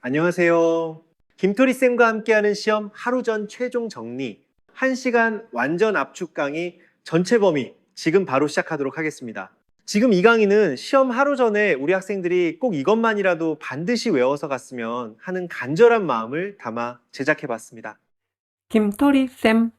안녕하세요. 김토리쌤과 함께하는 시험 하루 전 최종 정리 1시간 완전 압축 강의 전체 범위 지금 바로 시작하도록 하겠습니다. 지금 이 강의는 시험 하루 전에 우리 학생들이 꼭 이것만이라도 반드시 외워서 갔으면 하는 간절한 마음을 담아 제작해 봤습니다. 김토리쌤,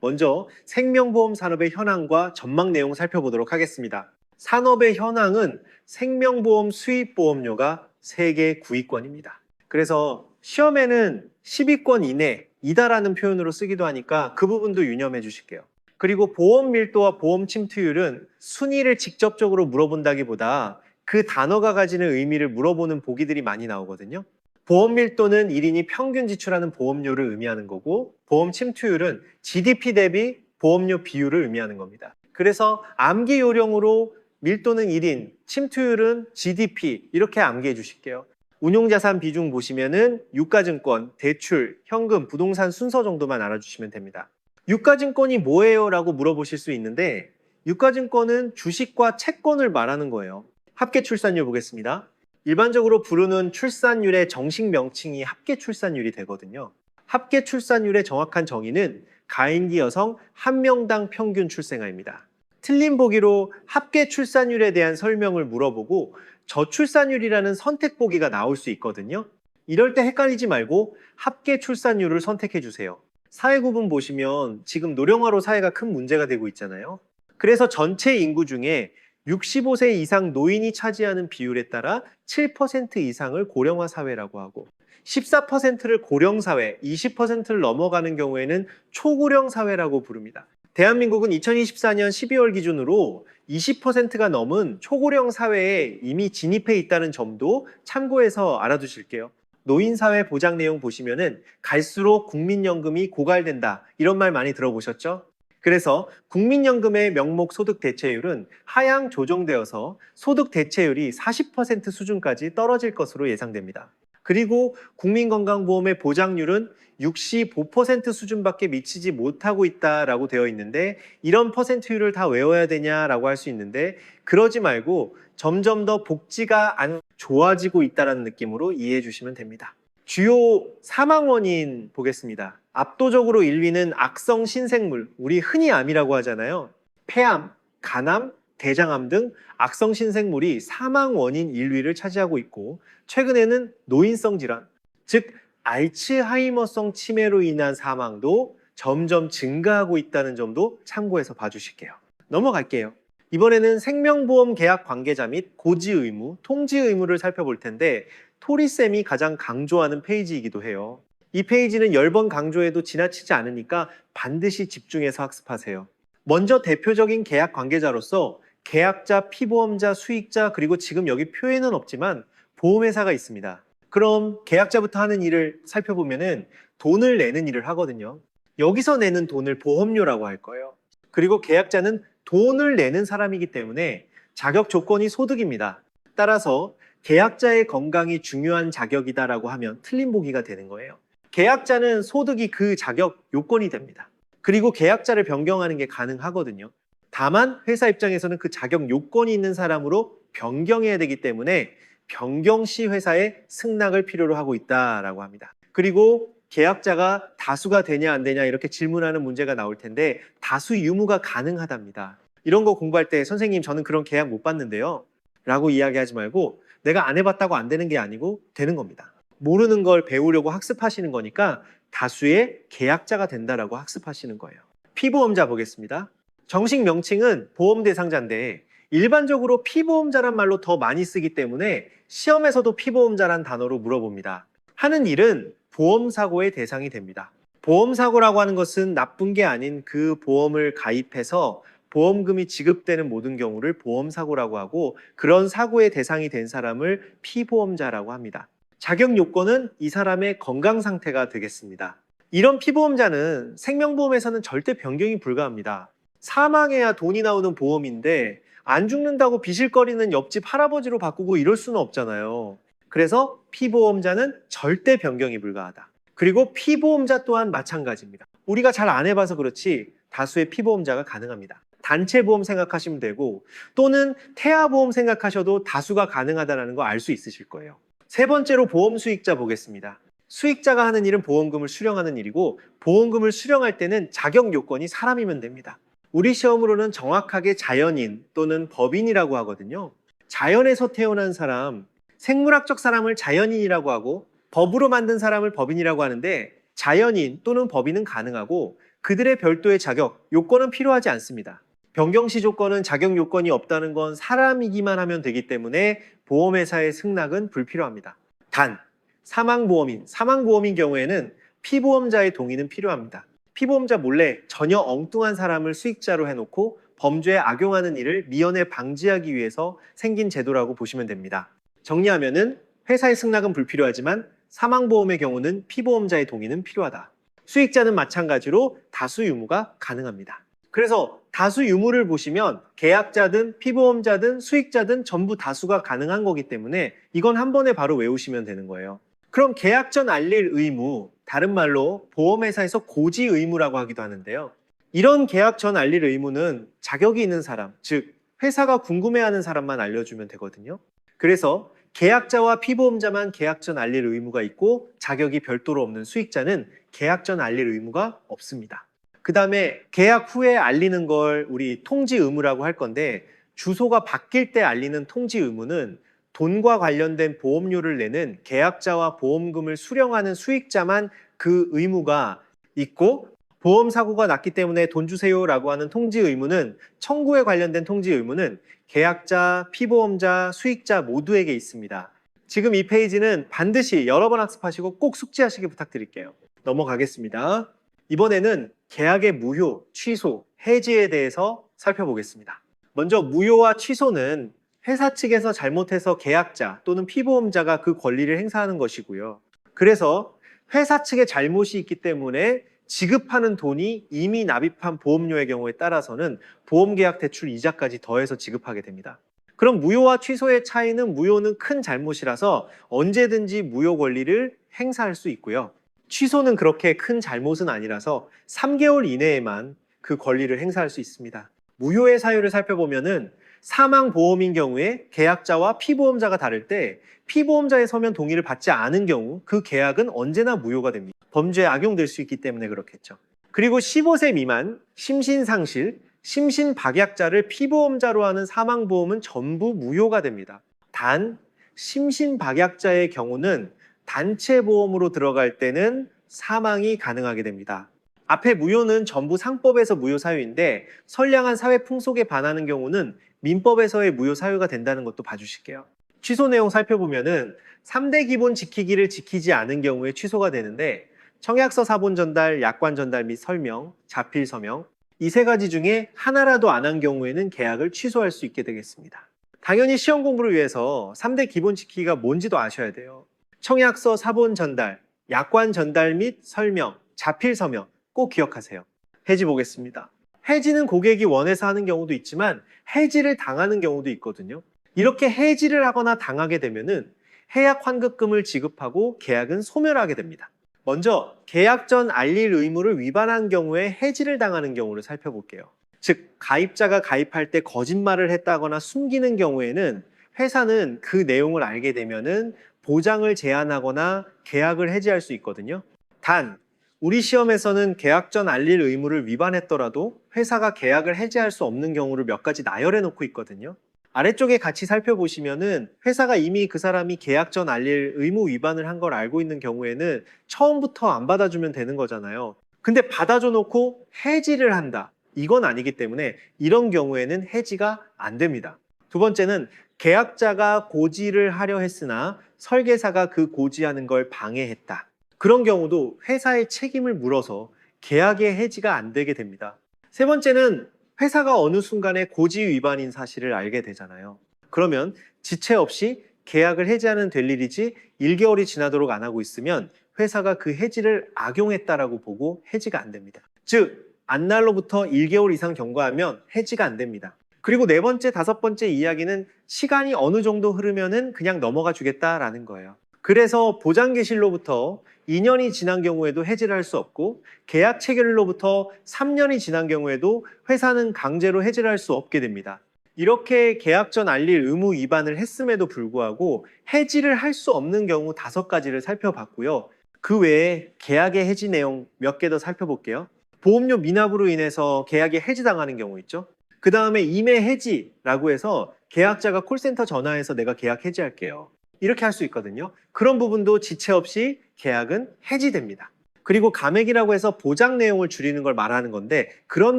먼저 생명보험 산업의 현황과 전망 내용 살펴보도록 하겠습니다. 산업의 현황은 생명보험 수입보험료가 세계 9위권입니다. 그래서 시험에는 10위권 이내이다라는 표현으로 쓰기도 하니까 그 부분도 유념해 주실게요. 그리고 보험 밀도와 보험 침투율은 순위를 직접적으로 물어본다기보다 그 단어가 가지는 의미를 물어보는 보기들이 많이 나오거든요. 보험 밀도는 1인이 평균 지출하는 보험료를 의미하는 거고, 보험 침투율은 GDP 대비 보험료 비율을 의미하는 겁니다. 그래서 암기 요령으로 밀도는 1인, 침투율은 GDP 이렇게 암기해 주실게요. 운용자산 비중 보시면은 유가증권, 대출, 현금, 부동산 순서 정도만 알아주시면 됩니다. 유가증권이 뭐예요? 라고 물어보실 수 있는데, 유가증권은 주식과 채권을 말하는 거예요. 합계출산율 보겠습니다. 일반적으로 부르는 출산율의 정식 명칭이 합계출산율이 되거든요. 합계출산율의 정확한 정의는 가임기 여성 1명당 평균 출생아입니다. 틀린 보기로 합계출산율에 대한 설명을 물어보고 저출산율이라는 선택 보기가 나올 수 있거든요. 이럴 때 헷갈리지 말고 합계출산율을 선택해 주세요. 사회 구분 보시면 지금 노령화로 사회가 큰 문제가 되고 있잖아요. 그래서 전체 인구 중에 65세 이상 노인이 차지하는 비율에 따라 7% 이상을 고령화 사회라고 하고 14%를 고령 사회, 20%를 넘어가는 경우에는 초고령 사회라고 부릅니다. 대한민국은 2024년 12월 기준으로 20%가 넘은 초고령 사회에 이미 진입해 있다는 점도 참고해서 알아두실게요. 노인사회 보장 내용 보시면은 갈수록 국민연금이 고갈된다. 이런 말 많이 들어보셨죠? 그래서 국민연금의 명목 소득 대체율은 하향 조정되어서 소득 대체율이 40% 수준까지 떨어질 것으로 예상됩니다. 그리고 국민건강보험의 보장률은 65% 수준밖에 미치지 못하고 있다라고 되어 있는데 이런 퍼센트율을 다 외워야 되냐라고 할 수 있는데 그러지 말고 점점 더 복지가 안 좋아지고 있다는 느낌으로 이해해 주시면 됩니다. 주요 사망 원인 보겠습니다. 압도적으로 1위는 악성 신생물, 우리 흔히 암이라고 하잖아요. 폐암, 간암, 대장암 등 악성 신생물이 사망 원인 1위를 차지하고 있고 최근에는 노인성 질환, 즉 알츠하이머성 치매로 인한 사망도 점점 증가하고 있다는 점도 참고해서 봐주실게요. 넘어갈게요. 이번에는 생명보험 계약 관계자 및 고지 의무, 통지 의무를 살펴볼 텐데 토리쌤이 가장 강조하는 페이지이기도 해요. 이 페이지는 10번 강조해도 지나치지 않으니까 반드시 집중해서 학습하세요. 먼저 대표적인 계약 관계자로서 계약자, 피보험자, 수익자, 그리고 지금 여기 표에는 없지만 보험회사가 있습니다. 그럼 계약자부터 하는 일을 살펴보면은 돈을 내는 일을 하거든요. 여기서 내는 돈을 보험료라고 할 거예요. 그리고 계약자는 돈을 내는 사람이기 때문에 자격 조건이 소득입니다. 따라서 계약자의 건강이 중요한 자격이다라고 하면 틀린 보기가 되는 거예요. 계약자는 소득이 그 자격 요건이 됩니다. 그리고 계약자를 변경하는 게 가능하거든요. 다만 회사 입장에서는 그 자격 요건이 있는 사람으로 변경해야 되기 때문에 변경 시 회사에 승낙을 필요로 하고 있다라고 합니다. 그리고 계약자가 다수가 되냐 안 되냐 이렇게 질문하는 문제가 나올 텐데 다수 유무가 가능하답니다. 이런 거 공부할 때 선생님 저는 그런 계약 못 봤는데요 라고 이야기하지 말고 내가 안 해봤다고 안 되는 게 아니고 되는 겁니다. 모르는 걸 배우려고 학습하시는 거니까 다수의 계약자가 된다라고 학습하시는 거예요. 피보험자 보겠습니다. 정식 명칭은 보험 대상자인데 일반적으로 피보험자란 말로 더 많이 쓰기 때문에 시험에서도 피보험자란 단어로 물어봅니다. 하는 일은 보험사고의 대상이 됩니다. 보험사고라고 하는 것은 나쁜 게 아닌 그 보험을 가입해서 보험금이 지급되는 모든 경우를 보험사고라고 하고 그런 사고의 대상이 된 사람을 피보험자라고 합니다. 자격 요건은 이 사람의 건강 상태가 되겠습니다. 이런 피보험자는 생명보험에서는 절대 변경이 불가합니다. 사망해야 돈이 나오는 보험인데 안 죽는다고 비실거리는 옆집 할아버지로 바꾸고 이럴 수는 없잖아요. 그래서 피보험자는 절대 변경이 불가하다. 그리고 피보험자 또한 마찬가지입니다. 우리가 잘 안 해봐서 그렇지 다수의 피보험자가 가능합니다. 단체 보험 생각하시면 되고 또는 태아보험 생각하셔도 다수가 가능하다는 거 알 수 있으실 거예요. 세 번째로 보험 수익자 보겠습니다. 수익자가 하는 일은 보험금을 수령하는 일이고 보험금을 수령할 때는 자격 요건이 사람이면 됩니다. 우리 시험으로는 정확하게 자연인 또는 법인이라고 하거든요. 자연에서 태어난 사람, 생물학적 사람을 자연인이라고 하고 법으로 만든 사람을 법인이라고 하는데 자연인 또는 법인은 가능하고 그들의 별도의 자격, 요건은 필요하지 않습니다. 변경시 조건은 자격 요건이 없다는 건 사람이기만 하면 되기 때문에 보험회사의 승낙은 불필요합니다. 단, 사망보험인 경우에는 피보험자의 동의는 필요합니다. 피보험자 몰래 전혀 엉뚱한 사람을 수익자로 해놓고 범죄에 악용하는 일을 미연에 방지하기 위해서 생긴 제도라고 보시면 됩니다. 정리하면은 회사의 승낙은 불필요하지만 사망보험의 경우는 피보험자의 동의는 필요하다. 수익자는 마찬가지로 다수 유무가 가능합니다. 그래서 다수 유무를 보시면 계약자든 피보험자든 수익자든 전부 다수가 가능한 거기 때문에 이건 한 번에 바로 외우시면 되는 거예요. 그럼 계약 전 알릴 의무, 다른 말로 보험회사에서 고지 의무라고 하기도 하는데요. 이런 계약 전 알릴 의무는 자격이 있는 사람, 즉 회사가 궁금해하는 사람만 알려주면 되거든요. 그래서 계약자와 피보험자만 계약 전 알릴 의무가 있고 자격이 별도로 없는 수익자는 계약 전 알릴 의무가 없습니다. 그 다음에 계약 후에 알리는 걸 우리 통지 의무라고 할 건데 주소가 바뀔 때 알리는 통지 의무는 돈과 관련된 보험료를 내는 계약자와 보험금을 수령하는 수익자만 그 의무가 있고 보험사고가 났기 때문에 돈 주세요라고 하는 통지 의무는 청구에 관련된 통지 의무는 계약자, 피보험자, 수익자 모두에게 있습니다. 지금 이 페이지는 반드시 여러 번 학습하시고 꼭 숙지하시길 부탁드릴게요. 넘어가겠습니다. 이번에는 계약의 무효, 취소, 해지에 대해서 살펴보겠습니다. 먼저 무효와 취소는 회사 측에서 잘못해서 계약자 또는 피보험자가 그 권리를 행사하는 것이고요. 그래서 회사 측의 잘못이 있기 때문에 지급하는 돈이 이미 납입한 보험료의 경우에 따라서는 보험계약 대출 이자까지 더해서 지급하게 됩니다. 그럼 무효와 취소의 차이는 무효는 큰 잘못이라서 언제든지 무효 권리를 행사할 수 있고요. 취소는 그렇게 큰 잘못은 아니라서 3개월 이내에만 그 권리를 행사할 수 있습니다. 무효의 사유를 살펴보면은 사망보험인 경우에 계약자와 피보험자가 다를 때 피보험자의 서면 동의를 받지 않은 경우 그 계약은 언제나 무효가 됩니다. 범죄에 악용될 수 있기 때문에 그렇겠죠. 그리고 15세 미만, 심신상실, 심신박약자를 피보험자로 하는 사망보험은 전부 무효가 됩니다. 단 심신박약자의 경우는 단체보험으로 들어갈 때는 사망이 가능하게 됩니다. 앞에 무효는 전부 상법에서 무효 사유인데 선량한 사회 풍속에 반하는 경우는 민법에서의 무효 사유가 된다는 것도 봐주실게요. 취소 내용 살펴보면은 3대 기본 지키기를 지키지 않은 경우에 취소가 되는데 청약서 사본 전달, 약관 전달 및 설명, 자필 서명 이 세 가지 중에 하나라도 안 한 경우에는 계약을 취소할 수 있게 되겠습니다. 당연히 시험 공부를 위해서 3대 기본 지키기가 뭔지도 아셔야 돼요. 청약서 사본 전달, 약관 전달 및 설명, 자필 서명 꼭 기억하세요. 해지 보겠습니다. 해지는 고객이 원해서 하는 경우도 있지만 해지를 당하는 경우도 있거든요. 이렇게 해지를 하거나 당하게 되면은 해약 환급금을 지급하고 계약은 소멸하게 됩니다. 먼저 계약 전 알릴 의무를 위반한 경우에 해지를 당하는 경우를 살펴볼게요. 즉 가입자가 가입할 때 거짓말을 했다거나 숨기는 경우에는 회사는 그 내용을 알게 되면은 보장을 제한하거나 계약을 해지할 수 있거든요. 단 우리 시험에서는 계약 전 알릴 의무를 위반했더라도 회사가 계약을 해지할 수 없는 경우를 몇 가지 나열해 놓고 있거든요. 아래쪽에 같이 살펴보시면은 회사가 이미 그 사람이 계약 전 알릴 의무 위반을 한 걸 알고 있는 경우에는 처음부터 안 받아주면 되는 거잖아요. 근데 받아줘 놓고 해지를 한다. 이건 아니기 때문에 이런 경우에는 해지가 안 됩니다. 두 번째는 계약자가 고지를 하려 했으나 설계사가 그 고지하는 걸 방해했다. 그런 경우도 회사의 책임을 물어서 계약의 해지가 안 되게 됩니다. 세 번째는 회사가 어느 순간에 고지 위반인 사실을 알게 되잖아요. 그러면 지체 없이 계약을 해지하는 될 일이지 1개월이 지나도록 안 하고 있으면 회사가 그 해지를 악용했다라고 보고 해지가 안 됩니다. 즉, 안날로부터 1개월 이상 경과하면 해지가 안 됩니다. 그리고 네 번째, 다섯 번째 이야기는 시간이 어느 정도 흐르면은 그냥 넘어가 주겠다라는 거예요. 그래서 보장계실로부터 2년이 지난 경우에도 해지를 할 수 없고 계약 체결로부터 3년이 지난 경우에도 회사는 강제로 해지를 할 수 없게 됩니다. 이렇게 계약 전 알릴 의무 위반을 했음에도 불구하고 해지를 할 수 없는 경우 5가지를 살펴봤고요. 그 외에 계약의 해지 내용 몇 개 더 살펴볼게요. 보험료 미납으로 인해서 계약이 해지당하는 경우 있죠. 그 다음에 임의 해지라고 해서 계약자가 콜센터 전화해서 내가 계약 해지할게요. 이렇게 할 수 있거든요. 그런 부분도 지체 없이 계약은 해지됩니다. 그리고 감액이라고 해서 보장 내용을 줄이는 걸 말하는 건데 그런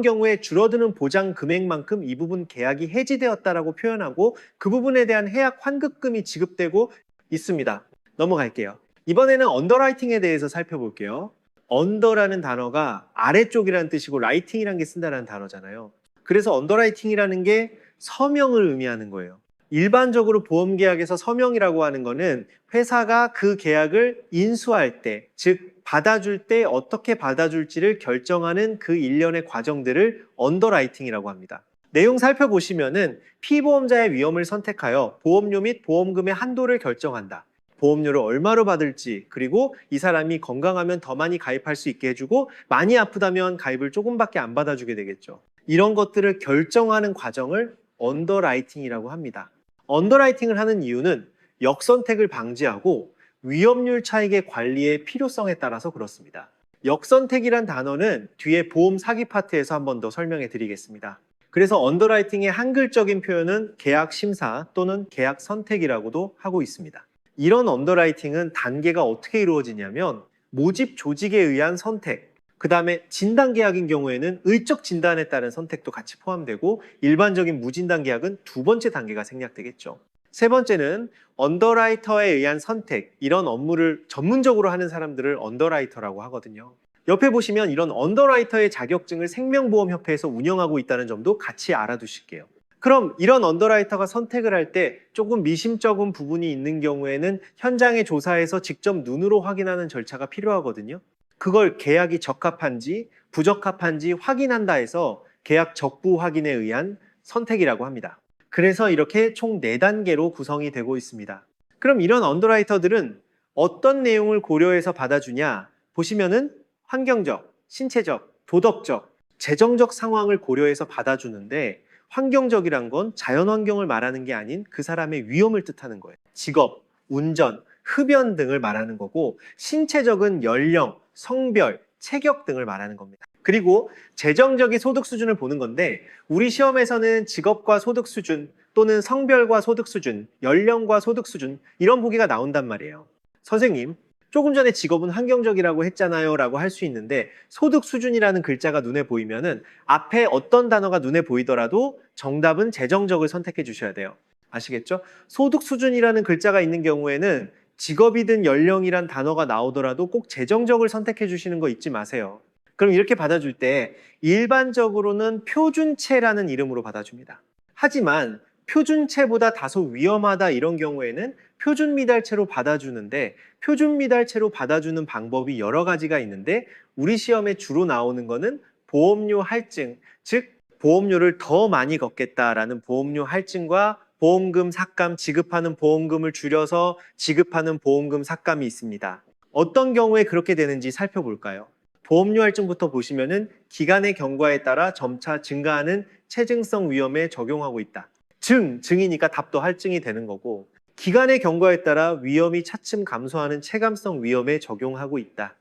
경우에 줄어드는 보장 금액만큼 이 부분 계약이 해지되었다라고 표현하고 그 부분에 대한 해약 환급금이 지급되고 있습니다. 넘어갈게요. 이번에는 언더라이팅에 대해서 살펴볼게요. 언더라는 단어가 아래쪽이라는 뜻이고 라이팅이라는 게 쓴다라는 단어잖아요. 그래서 언더라이팅이라는 게 서명을 의미하는 거예요. 일반적으로 보험 계약에서 서명이라고 하는 거는 회사가 그 계약을 인수할 때, 즉 받아줄 때 어떻게 받아줄지를 결정하는 그 일련의 과정들을 언더라이팅이라고 합니다. 내용 살펴보시면은 피보험자의 위험을 선택하여 보험료 및 보험금의 한도를 결정한다. 보험료를 얼마로 받을지, 그리고 이 사람이 건강하면 더 많이 가입할 수 있게 해주고 많이 아프다면 가입을 조금밖에 안 받아주게 되겠죠. 이런 것들을 결정하는 과정을 언더라이팅이라고 합니다. 언더라이팅을 하는 이유는 역선택을 방지하고 위험률 차익의 관리의 필요성에 따라서 그렇습니다. 역선택이란 단어는 뒤에 보험 사기 파트에서 한 번 더 설명해 드리겠습니다. 그래서 언더라이팅의 한글적인 표현은 계약 심사 또는 계약 선택이라고도 하고 있습니다. 이런 언더라이팅은 단계가 어떻게 이루어지냐면 모집 조직에 의한 선택, 그 다음에 진단 계약인 경우에는 의적 진단에 따른 선택도 같이 포함되고 일반적인 무진단 계약은 2번째 단계가 생략되겠죠. 3번째는 언더라이터에 의한 선택, 이런 업무를 전문적으로 하는 사람들을 언더라이터라고 하거든요. 옆에 보시면 이런 언더라이터의 자격증을 생명보험협회에서 운영하고 있다는 점도 같이 알아두실게요. 그럼 이런 언더라이터가 선택을 할 때 조금 미심쩍은 부분이 있는 경우에는 현장의 조사에서 직접 눈으로 확인하는 절차가 필요하거든요. 그걸 계약이 적합한지 부적합한지 확인한다 해서 계약 적부 확인에 의한 선택이라고 합니다. 그래서 이렇게 총 4단계로 구성이 되고 있습니다. 그럼 이런 언더라이터들은 어떤 내용을 고려해서 받아주냐? 보시면은 환경적, 신체적, 도덕적, 재정적 상황을 고려해서 받아주는데 환경적이란 건 자연환경을 말하는 게 아닌 그 사람의 위험을 뜻하는 거예요. 직업, 운전, 흡연 등을 말하는 거고 신체적은 연령, 성별, 체격 등을 말하는 겁니다. 그리고 재정적인 소득 수준을 보는 건데 우리 시험에서는 직업과 소득 수준 또는 성별과 소득 수준, 연령과 소득 수준 이런 보기가 나온단 말이에요. 선생님, 조금 전에 직업은 환경적이라고 했잖아요 라고 할 수 있는데 소득 수준이라는 글자가 눈에 보이면은 앞에 어떤 단어가 눈에 보이더라도 정답은 재정적을 선택해 주셔야 돼요. 아시겠죠? 소득 수준이라는 글자가 있는 경우에는 직업이든 연령이란 단어가 나오더라도 꼭 재정적을 선택해 주시는 거 잊지 마세요. 그럼 이렇게 받아줄 때 일반적으로는 표준체라는 이름으로 받아줍니다. 하지만 표준체보다 다소 위험하다 이런 경우에는 표준미달체로 받아주는데 표준미달체로 받아주는 방법이 여러 가지가 있는데 우리 시험에 주로 나오는 거는 보험료 할증, 즉 보험료를 더 많이 걷겠다라는 보험료 할증과 보험금 삭감, 지급하는 보험금을 줄여서 지급하는 보험금 삭감이 있습니다. 어떤 경우에 그렇게 되는지 살펴볼까요? 보험료 할증부터 보시면은 기간의 경과에 따라 점차 증가하는 체증성 위험에 적용하고 있다. 증이니까 답도 할증이 되는 거고 기간의 경과에 따라 위험이 차츰 감소하는 체감성 위험에 적용하고 있다.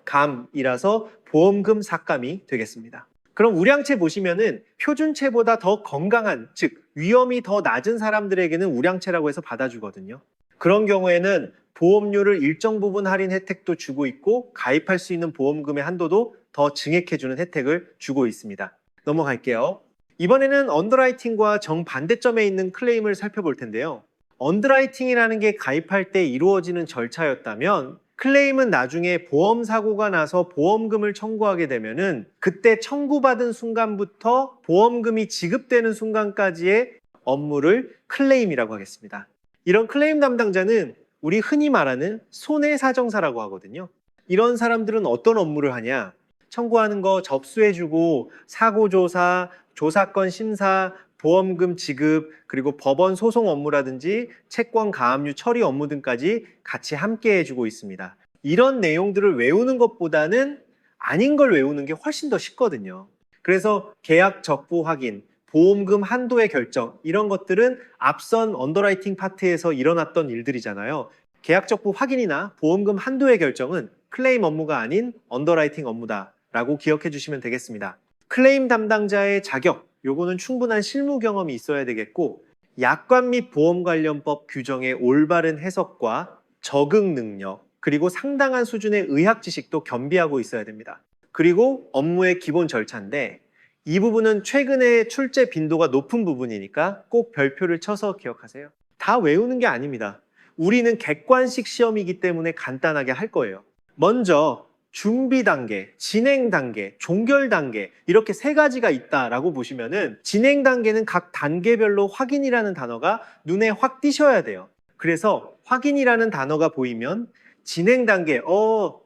감이라서 보험금 삭감이 되겠습니다. 그럼 우량체 보시면은 표준체보다 더 건강한, 즉 위험이 더 낮은 사람들에게는 우량체라고 해서 받아주거든요. 그런 경우에는 보험료를 일정 부분 할인 혜택도 주고 있고 가입할 수 있는 보험금의 한도도 더 증액해주는 혜택을 주고 있습니다. 넘어갈게요. 이번에는 언더라이팅과 정반대점에 있는 클레임을 살펴볼 텐데요. 언더라이팅이라는 게 가입할 때 이루어지는 절차였다면 클레임은 나중에 보험 사고가 나서 보험금을 청구하게 되면은 그때 청구받은 순간부터 보험금이 지급되는 순간까지의 업무를 클레임이라고 하겠습니다. 이런 클레임 담당자는 우리 흔히 말하는 손해사정사라고 하거든요. 이런 사람들은 어떤 업무를 하냐? 청구하는 거 접수해주고 사고조사, 조사건 심사, 보험금 지급, 그리고 법원 소송 업무라든지 채권 가압류 처리 업무 등까지 같이 함께 해주고 있습니다. 이런 내용들을 외우는 것보다는 아닌 걸 외우는 게 훨씬 더 쉽거든요. 그래서 계약 적부 확인, 보험금 한도의 결정, 이런 것들은 앞선 언더라이팅 파트에서 일어났던 일들이잖아요. 계약적부 확인이나 보험금 한도의 결정은 클레임 업무가 아닌 언더라이팅 업무다라고 기억해 주시면 되겠습니다. 클레임 담당자의 자격, 요거는 충분한 실무 경험이 있어야 되겠고, 약관 및 보험관련법 규정의 올바른 해석과 적응 능력, 그리고 상당한 수준의 의학 지식도 겸비하고 있어야 됩니다. 그리고 업무의 기본 절차인데, 이 부분은 최근에 출제 빈도가 높은 부분이니까 꼭 별표를 쳐서 기억하세요. 다 외우는 게 아닙니다. 우리는 객관식 시험이기 때문에 간단하게 할 거예요. 먼저 준비 단계, 진행 단계, 종결 단계, 이렇게 세 가지가 있다라고 보시면은, 진행 단계는 각 단계별로 확인이라는 단어가 눈에 확 띄셔야 돼요. 그래서 확인이라는 단어가 보이면 진행 단계,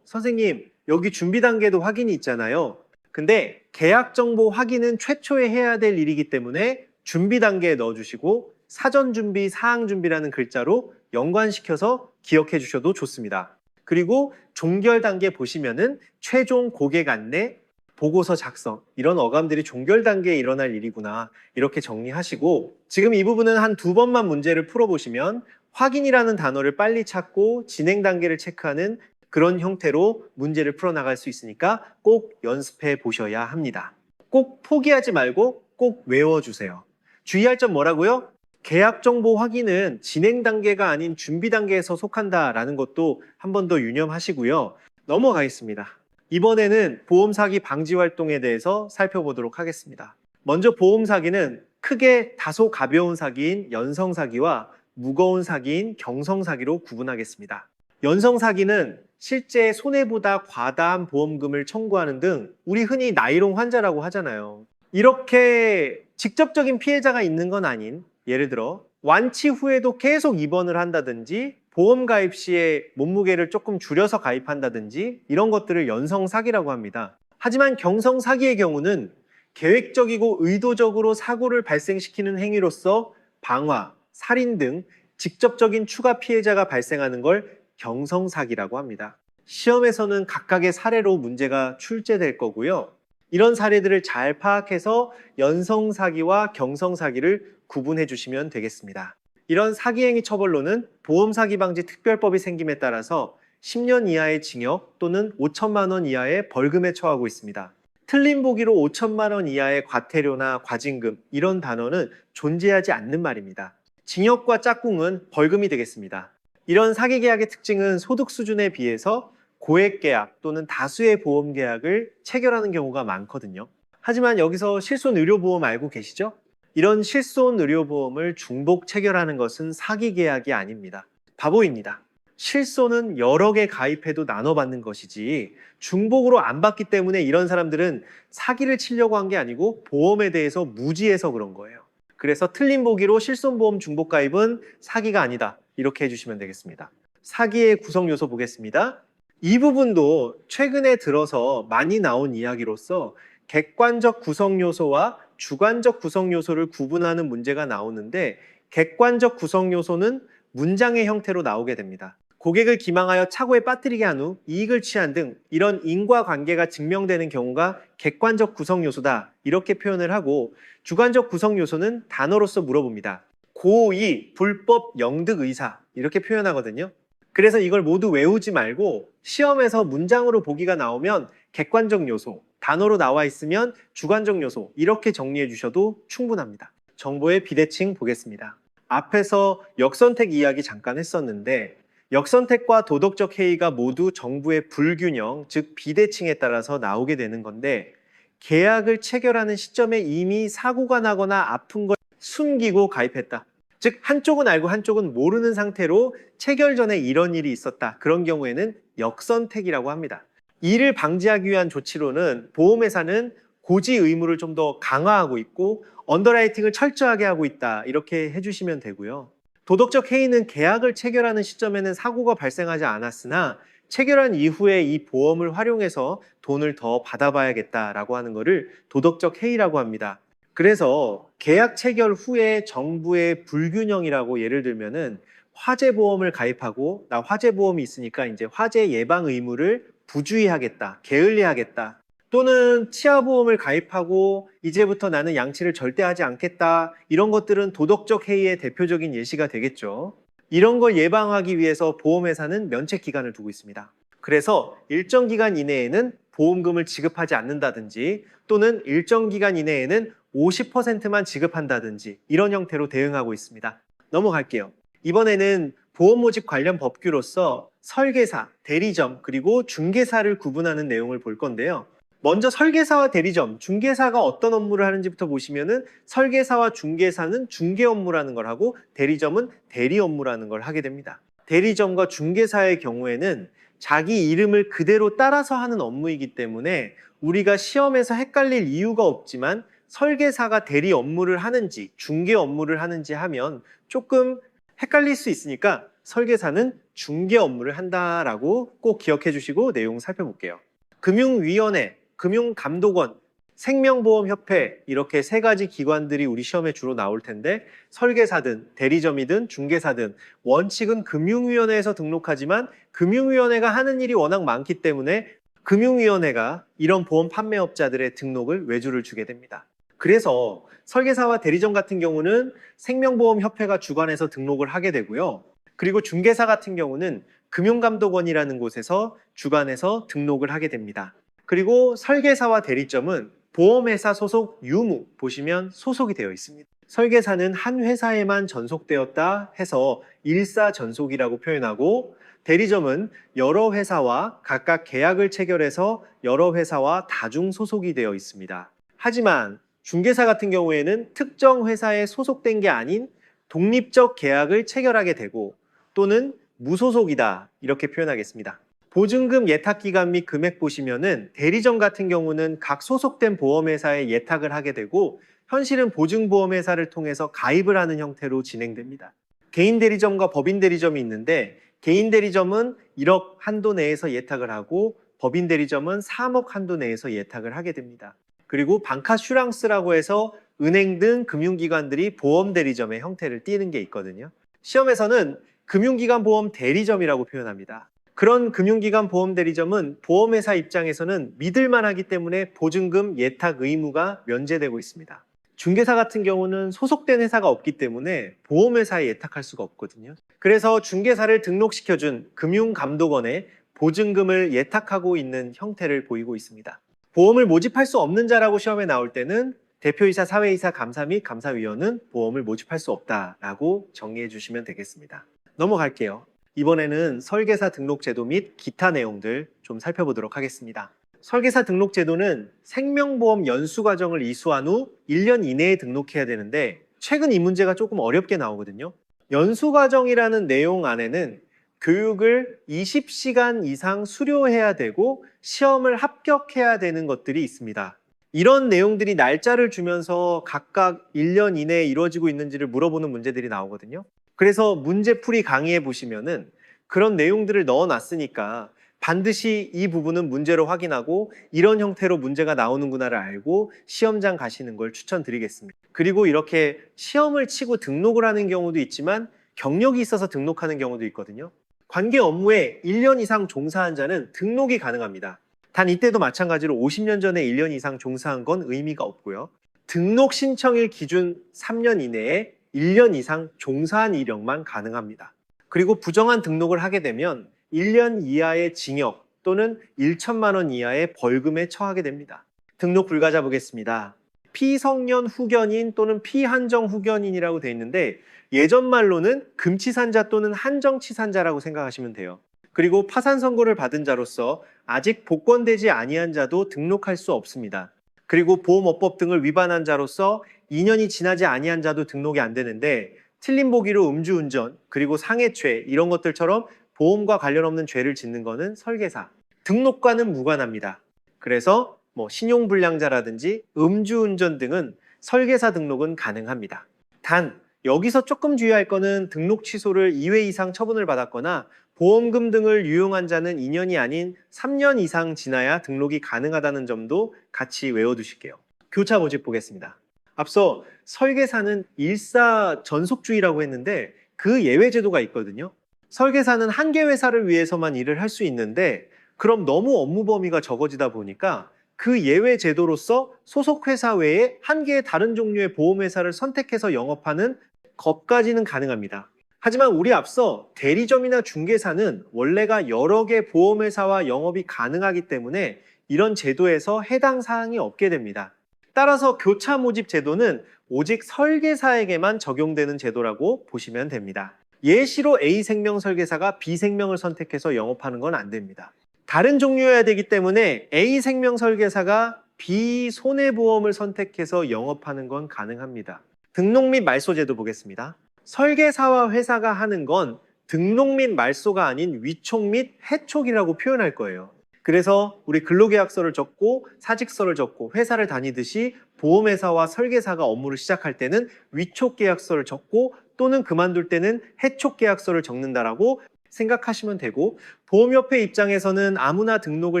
선생님 여기 준비 단계도 확인이 있잖아요. 근데 계약 정보 확인은 최초에 해야 될 일이기 때문에 준비 단계에 넣어주시고, 사전 준비, 사항 준비라는 글자로 연관시켜서 기억해 주셔도 좋습니다. 그리고 종결 단계 보시면은 최종 고객 안내, 보고서 작성, 이런 어감들이 종결 단계에 일어날 일이구나, 이렇게 정리하시고, 지금 이 부분은 한 2번만 문제를 풀어보시면 확인이라는 단어를 빨리 찾고 진행 단계를 체크하는 그런 형태로 문제를 풀어나갈 수 있으니까 꼭 연습해 보셔야 합니다. 꼭 포기하지 말고 꼭 외워주세요. 주의할 점 뭐라고요? 계약 정보 확인은 진행 단계가 아닌 준비 단계에서 속한다라는 것도 한 번 더 유념하시고요. 넘어가겠습니다. 이번에는 보험 사기 방지 활동에 대해서 살펴보도록 하겠습니다. 먼저 보험 사기는 크게 다소 가벼운 사기인 연성 사기와 무거운 사기인 경성 사기로 구분하겠습니다. 연성 사기는 실제 손해보다 과다한 보험금을 청구하는 등, 우리 흔히 나이롱 환자라고 하잖아요. 이렇게 직접적인 피해자가 있는 건 아닌, 예를 들어 완치 후에도 계속 입원을 한다든지 보험 가입 시에 몸무게를 조금 줄여서 가입한다든지, 이런 것들을 연성 사기라고 합니다. 하지만 경성 사기의 경우는 계획적이고 의도적으로 사고를 발생시키는 행위로서 방화, 살인 등 직접적인 추가 피해자가 발생하는 걸 경성 사기라고 합니다. 시험에서는 각각의 사례로 문제가 출제될 거고요. 이런 사례들을 잘 파악해서 연성 사기와 경성 사기를 구분해 주시면 되겠습니다. 이런 사기 행위 처벌로는 보험 사기 방지 특별법이 생김에 따라서 10년 이하의 징역 또는 5천만 원 이하의 벌금에 처하고 있습니다. 틀린 보기로 5천만 원 이하의 과태료나 과징금, 이런 단어는 존재하지 않는 말입니다. 징역과 짝꿍은 벌금이 되겠습니다. 이런 사기 계약의 특징은 소득 수준에 비해서 고액 계약 또는 다수의 보험 계약을 체결하는 경우가 많거든요. 하지만 여기서 실손 의료보험 알고 계시죠? 이런 실손 의료보험을 중복 체결하는 것은 사기 계약이 아닙니다. 바보입니다. 실손은 여러 개 가입해도 나눠받는 것이지, 중복으로 안 받기 때문에 이런 사람들은 사기를 치려고 한 게 아니고 보험에 대해서 무지해서 그런 거예요. 그래서 틀린 보기로 실손보험 중복 가입은 사기가 아니다, 이렇게 해주시면 되겠습니다. 사기의 구성 요소 보겠습니다. 이 부분도 최근에 들어서 많이 나온 이야기로서 객관적 구성 요소와 주관적 구성 요소를 구분하는 문제가 나오는데, 객관적 구성 요소는 문장의 형태로 나오게 됩니다. 고객을 기망하여 차고에 빠뜨리게 한 후 이익을 취한 등 이런 인과관계가 증명되는 경우가 객관적 구성 요소다, 이렇게 표현을 하고, 주관적 구성 요소는 단어로서 물어봅니다. 고의, 불법, 영득 의사, 이렇게 표현하거든요. 그래서 이걸 모두 외우지 말고 시험에서 문장으로 보기가 나오면 객관적 요소, 단어로 나와 있으면 주관적 요소, 이렇게 정리해 주셔도 충분합니다. 정보의 비대칭 보겠습니다. 앞에서 역선택 이야기 잠깐 했었는데, 역선택과 도덕적 해이가 모두 정부의 불균형, 즉 비대칭에 따라서 나오게 되는 건데, 계약을 체결하는 시점에 이미 사고가 나거나 아픈 걸 숨기고 가입했다. 즉 한쪽은 알고 한쪽은 모르는 상태로 체결 전에 이런 일이 있었다. 그런 경우에는 역선택이라고 합니다. 이를 방지하기 위한 조치로는 보험회사는 고지 의무를 좀 더 강화하고 있고 언더라이팅을 철저하게 하고 있다, 이렇게 해주시면 되고요. 도덕적 해이는 계약을 체결하는 시점에는 사고가 발생하지 않았으나 체결한 이후에 이 보험을 활용해서 돈을 더 받아봐야겠다라고 하는 것을 도덕적 해이라고 합니다. 그래서 계약 체결 후에 정부의 불균형이라고, 예를 들면은 화재보험을 가입하고 나 화재보험이 있으니까 이제 화재 예방 의무를 부주의하겠다, 게을리하겠다, 또는 치아보험을 가입하고 이제부터 나는 양치를 절대 하지 않겠다. 이런 것들은 도덕적 해이의 대표적인 예시가 되겠죠. 이런 걸 예방하기 위해서 보험회사는 면책 기간을 두고 있습니다. 그래서 일정 기간 이내에는 보험금을 지급하지 않는다든지 또는 일정 기간 이내에는 50%만 지급한다든지 이런 형태로 대응하고 있습니다. 넘어갈게요. 이번에는 보험 모집 관련 법규로서 설계사, 대리점, 그리고 중개사를 구분하는 내용을 볼 건데요. 먼저 설계사와 대리점, 중개사가 어떤 업무를 하는지부터 보시면은 설계사와 중개사는 중개 업무라는 걸 하고 대리점은 대리 업무라는 걸 하게 됩니다. 대리점과 중개사의 경우에는 자기 이름을 그대로 따라서 하는 업무이기 때문에 우리가 시험에서 헷갈릴 이유가 없지만 설계사가 대리 업무를 하는지 중개 업무를 하는지 하면 조금 헷갈릴 수 있으니까 설계사는 중개 업무를 한다라고 꼭 기억해 주시고 내용 살펴볼게요. 금융위원회, 금융감독원, 생명보험협회 이렇게 세 가지 기관들이 우리 시험에 주로 나올 텐데 설계사든 대리점이든 중개사든 원칙은 금융위원회에서 등록하지만 금융위원회가 하는 일이 워낙 많기 때문에 금융위원회가 이런 보험 판매업자들의 등록을 외주를 주게 됩니다. 그래서 설계사와 대리점 같은 경우는 생명보험협회가 주관해서 등록을 하게 되고요. 그리고 중개사 같은 경우는 금융감독원이라는 곳에서 주관해서 등록을 하게 됩니다. 그리고 설계사와 대리점은 보험회사 소속 유무 보시면 소속이 되어 있습니다. 설계사는 한 회사에만 전속되었다 해서 일사전속이라고 표현하고 대리점은 여러 회사와 각각 계약을 체결해서 여러 회사와 다중 소속이 되어 있습니다. 하지만 중개사 같은 경우에는 특정 회사에 소속된 게 아닌 독립적 계약을 체결하게 되고 또는 무소속이다 이렇게 표현하겠습니다. 보증금 예탁기간 및 금액 보시면은 대리점 같은 경우는 각 소속된 보험회사에 예탁을 하게 되고 현실은 보증보험회사를 통해서 가입을 하는 형태로 진행됩니다. 개인 대리점과 법인 대리점이 있는데 개인 대리점은 1억 한도 내에서 예탁을 하고 법인 대리점은 3억 한도 내에서 예탁을 하게 됩니다. 그리고 방카슈랑스라고 해서 은행 등 금융기관들이 보험 대리점의 형태를 띠는 게 있거든요. 시험에서는 금융기관 보험 대리점이라고 표현합니다. 그런 금융기관 보험 대리점은 보험회사 입장에서는 믿을만하기 때문에 보증금 예탁 의무가 면제되고 있습니다. 중개사 같은 경우는 소속된 회사가 없기 때문에 보험회사에 예탁할 수가 없거든요. 그래서 중개사를 등록시켜준 금융감독원에 보증금을 예탁하고 있는 형태를 보이고 있습니다. 보험을 모집할 수 없는 자라고 시험에 나올 때는 대표이사, 사회이사, 감사 및 감사위원은 보험을 모집할 수 없다라고 정리해 주시면 되겠습니다. 넘어갈게요. 이번에는 설계사 등록 제도 및 기타 내용들 좀 살펴보도록 하겠습니다. 설계사 등록 제도는 생명보험 연수 과정을 이수한 후 1년 이내에 등록해야 되는데 최근 이 문제가 조금 어렵게 나오거든요. 연수 과정이라는 내용 안에는 교육을 20시간 이상 수료해야 되고 시험을 합격해야 되는 것들이 있습니다. 이런 내용들이 날짜를 주면서 각각 1년 이내에 이루어지고 있는지를 물어보는 문제들이 나오거든요. 그래서 문제풀이 강의에 보시면은 그런 내용들을 넣어놨으니까 반드시 이 부분은 문제로 확인하고 이런 형태로 문제가 나오는구나를 알고 시험장 가시는 걸 추천드리겠습니다. 그리고 이렇게 시험을 치고 등록을 하는 경우도 있지만 경력이 있어서 등록하는 경우도 있거든요. 관계 업무에 1년 이상 종사한 자는 등록이 가능합니다. 단 이때도 마찬가지로 50년 전에 1년 이상 종사한 건 의미가 없고요. 등록 신청일 기준 3년 이내에 1년 이상 종사한 이력만 가능합니다. 그리고 부정한 등록을 하게 되면 1년 이하의 징역 또는 1천만 원 이하의 벌금에 처하게 됩니다. 등록 불가자 보겠습니다. 피성년 후견인 또는 피한정 후견인이라고 되어 있는데 예전 말로는 금치산자 또는 한정치산자라고 생각하시면 돼요. 그리고 파산 선고를 받은 자로서 아직 복권되지 아니한 자도 등록할 수 없습니다. 그리고 보험업법 등을 위반한 자로서 2년이 지나지 아니한 자도 등록이 안 되는데 틀린 보기로 음주운전 그리고 상해죄 이런 것들처럼 보험과 관련 없는 죄를 짓는 거는 설계사, 등록과는 무관합니다. 그래서 신용불량자라든지 음주운전 등은 설계사 등록은 가능합니다. 단 여기서 조금 주의할 거는 등록 취소를 2회 이상 처분을 받았거나 보험금 등을 유용한 자는 2년이 아닌 3년 이상 지나야 등록이 가능하다는 점도 같이 외워두실게요. 교차 모집 보겠습니다. 앞서 설계사는 일사전속주의라고 했는데 그 예외 제도가 있거든요. 설계사는 한 개 회사를 위해서만 일을 할 수 있는데 그럼 너무 업무 범위가 적어지다 보니까 그 예외 제도로서 소속 회사 외에 한 개의 다른 종류의 보험회사를 선택해서 영업하는 것까지는 가능합니다. 하지만 우리 앞서 대리점이나 중개사는 원래가 여러 개 보험회사와 영업이 가능하기 때문에 이런 제도에서 해당 사항이 없게 됩니다. 따라서 교차 모집 제도는 오직 설계사에게만 적용되는 제도라고 보시면 됩니다. 예시로 A생명 설계사가 B생명을 선택해서 영업하는 건 안 됩니다. 다른 종류여야 되기 때문에 A생명 설계사가 B 손해보험을 선택해서 영업하는 건 가능합니다. 등록 및 말소 제도 보겠습니다. 설계사와 회사가 하는 건 등록 및 말소가 아닌 위촉 및 해촉이라고 표현할 거예요. 그래서 우리 근로계약서를 적고 사직서를 적고 회사를 다니듯이 보험회사와 설계사가 업무를 시작할 때는 위촉계약서를 적고 또는 그만둘 때는 해촉계약서를 적는다라고 생각하시면 되고, 보험협회 입장에서는 아무나 등록을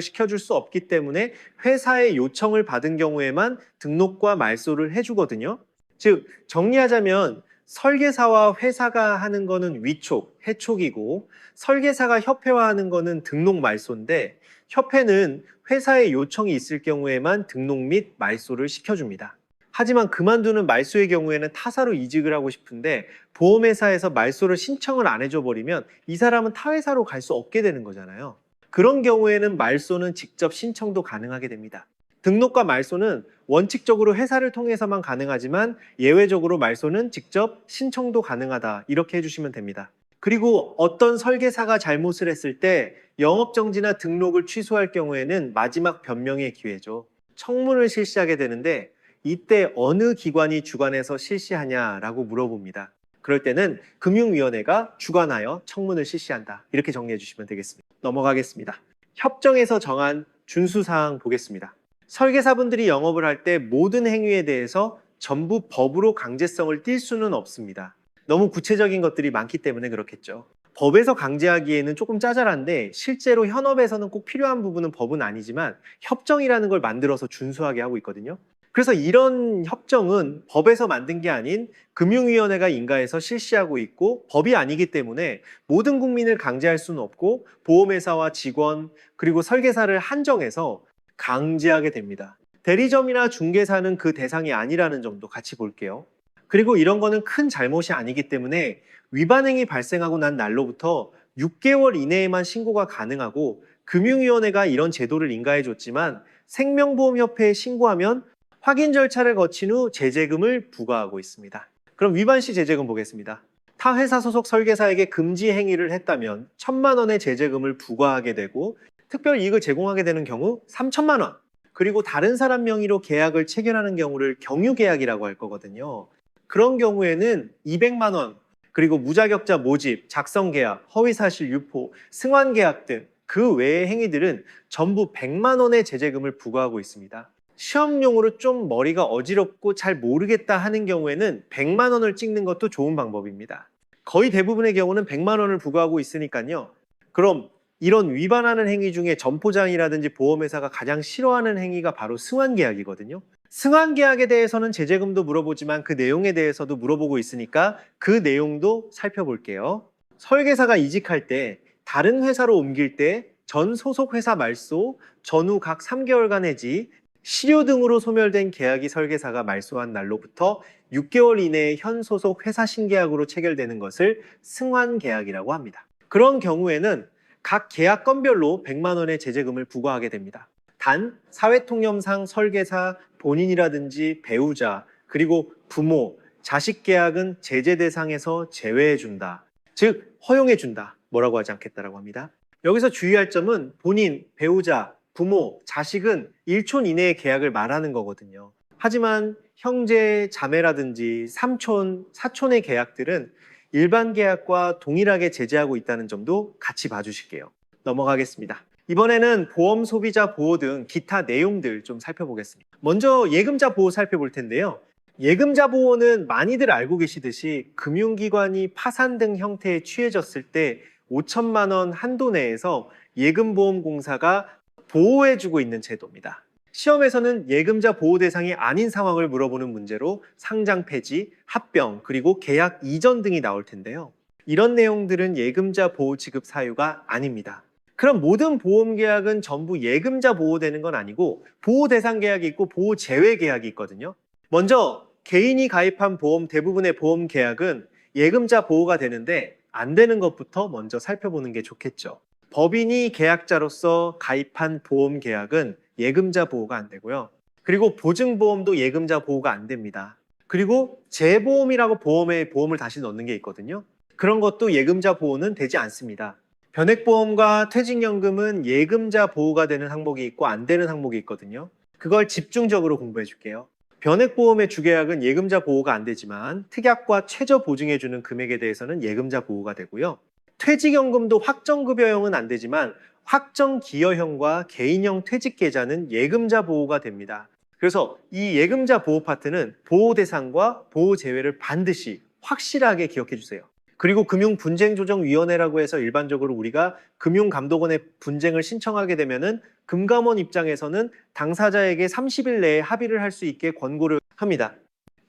시켜줄 수 없기 때문에 회사의 요청을 받은 경우에만 등록과 말소를 해주거든요. 즉 정리하자면 설계사와 회사가 하는 거는 위촉, 해촉이고 설계사가 협회화하는 거는 등록 말소인데, 협회는 회사의 요청이 있을 경우에만 등록 및 말소를 시켜줍니다. 하지만 그만두는 말소의 경우에는 타사로 이직을 하고 싶은데 보험회사에서 말소를 신청을 안 해줘 버리면 이 사람은 타 회사로 갈 수 없게 되는 거잖아요. 그런 경우에는 말소는 직접 신청도 가능하게 됩니다. 등록과 말소는 원칙적으로 회사를 통해서만 가능하지만 예외적으로 말소는 직접 신청도 가능하다, 이렇게 해주시면 됩니다. 그리고 어떤 설계사가 잘못을 했을 때 영업정지나 등록을 취소할 경우에는 마지막 변명의 기회죠. 청문을 실시하게 되는데 이때 어느 기관이 주관해서 실시하냐라고 물어봅니다. 그럴 때는 금융위원회가 주관하여 청문을 실시한다, 이렇게 정리해 주시면 되겠습니다. 넘어가겠습니다. 협정에서 정한 준수사항 보겠습니다. 설계사분들이 영업을 할 때 모든 행위에 대해서 전부 법으로 강제성을 띌 수는 없습니다. 너무 구체적인 것들이 많기 때문에 그렇겠죠. 법에서 강제하기에는 조금 짜잘한데 실제로 현업에서는 꼭 필요한 부분은 법은 아니지만 협정이라는 걸 만들어서 준수하게 하고 있거든요. 그래서 이런 협정은 법에서 만든 게 아닌 금융위원회가 인가해서 실시하고 있고 법이 아니기 때문에 모든 국민을 강제할 수는 없고 보험회사와 직원 그리고 설계사를 한정해서 강제하게 됩니다. 대리점이나 중개사는 그 대상이 아니라는 점도 같이 볼게요. 그리고 이런 거는 큰 잘못이 아니기 때문에 위반행위 발생하고 난 날로부터 6개월 이내에만 신고가 가능하고, 금융위원회가 이런 제도를 인가해줬지만 생명보험협회에 신고하면 확인 절차를 거친 후 제재금을 부과하고 있습니다. 그럼 위반 시 제재금 보겠습니다. 타 회사 소속 설계사에게 금지 행위를 했다면 1,000만 원의 제재금을 부과하게 되고, 특별 이익을 제공하게 되는 경우 3,000만 원, 그리고 다른 사람 명의로 계약을 체결하는 경우를 경유계약이라고 할 거거든요. 그런 경우에는 200만 원, 그리고 무자격자 모집, 작성계약, 허위사실 유포, 승환계약 등 그 외의 행위들은 전부 100만 원의 제재금을 부과하고 있습니다. 시험용으로 좀 머리가 어지럽고 잘 모르겠다 하는 경우에는 100만 원을 찍는 것도 좋은 방법입니다. 거의 대부분의 경우는 100만 원을 부과하고 있으니까요. 그럼 이런 위반하는 행위 중에 점포장이라든지 보험회사가 가장 싫어하는 행위가 바로 승환계약이거든요. 승환계약에 대해서는 제재금도 물어보지만 그 내용에 대해서도 물어보고 있으니까 그 내용도 살펴볼게요. 설계사가 이직할 때, 다른 회사로 옮길 때 전 소속 회사 말소, 전후 각 3개월간 해지, 실효 등으로 소멸된 계약이 설계사가 말소한 날로부터 6개월 이내에 현 소속 회사 신계약으로 체결되는 것을 승환계약이라고 합니다. 그런 경우에는 각 계약 건별로 100만 원의 제재금을 부과하게 됩니다. 단 사회통념상 설계사 본인이라든지 배우자 그리고 부모, 자식 계약은 제재 대상에서 제외해준다, 즉 허용해준다, 뭐라고 하지 않겠다라고 합니다. 여기서 주의할 점은 본인, 배우자, 부모, 자식은 1촌 이내의 계약을 말하는 거거든요. 하지만 형제, 자매라든지 삼촌, 사촌의 계약들은 일반 계약과 동일하게 제재하고 있다는 점도 같이 봐주실게요. 넘어가겠습니다. 이번에는 보험 소비자 보호 등 기타 내용들 좀 살펴보겠습니다. 먼저 예금자 보호 살펴볼 텐데요. 예금자 보호는 많이들 알고 계시듯이 금융기관이 파산 등 형태에 취해졌을 때 5천만 원 한도 내에서 예금보험공사가 보호해주고 있는 제도입니다. 시험에서는 예금자 보호 대상이 아닌 상황을 물어보는 문제로 상장 폐지, 합병, 그리고 계약 이전 등이 나올 텐데요. 이런 내용들은 예금자 보호 지급 사유가 아닙니다. 그럼 모든 보험 계약은 전부 예금자 보호되는 건 아니고 보호 대상 계약이 있고 보호 제외 계약이 있거든요. 먼저 개인이 가입한 보험 대부분의 보험 계약은 예금자 보호가 되는데 안 되는 것부터 먼저 살펴보는 게 좋겠죠. 법인이 계약자로서 가입한 보험 계약은 예금자 보호가 안 되고요. 그리고 보증보험도 예금자 보호가 안 됩니다. 그리고 재보험이라고 보험을 다시 넣는 게 있거든요. 그런 것도 예금자 보호는 되지 않습니다. 변액보험과 퇴직연금은 예금자 보호가 되는 항목이 있고 안 되는 항목이 있거든요. 그걸 집중적으로 공부해 줄게요. 변액보험의 주계약은 예금자 보호가 안 되지만 특약과 최저 보증해주는 금액에 대해서는 예금자 보호가 되고요. 퇴직연금도 확정급여형은 안 되지만 확정기여형과 개인형 퇴직계좌는 예금자 보호가 됩니다. 그래서 이 예금자 보호 파트는 보호 대상과 보호 제외를 반드시 확실하게 기억해 주세요. 그리고 금융분쟁조정위원회라고 해서 일반적으로 우리가 금융감독원에 분쟁을 신청하게 되면은 금감원 입장에서는 당사자에게 30일 내에 합의를 할 수 있게 권고를 합니다.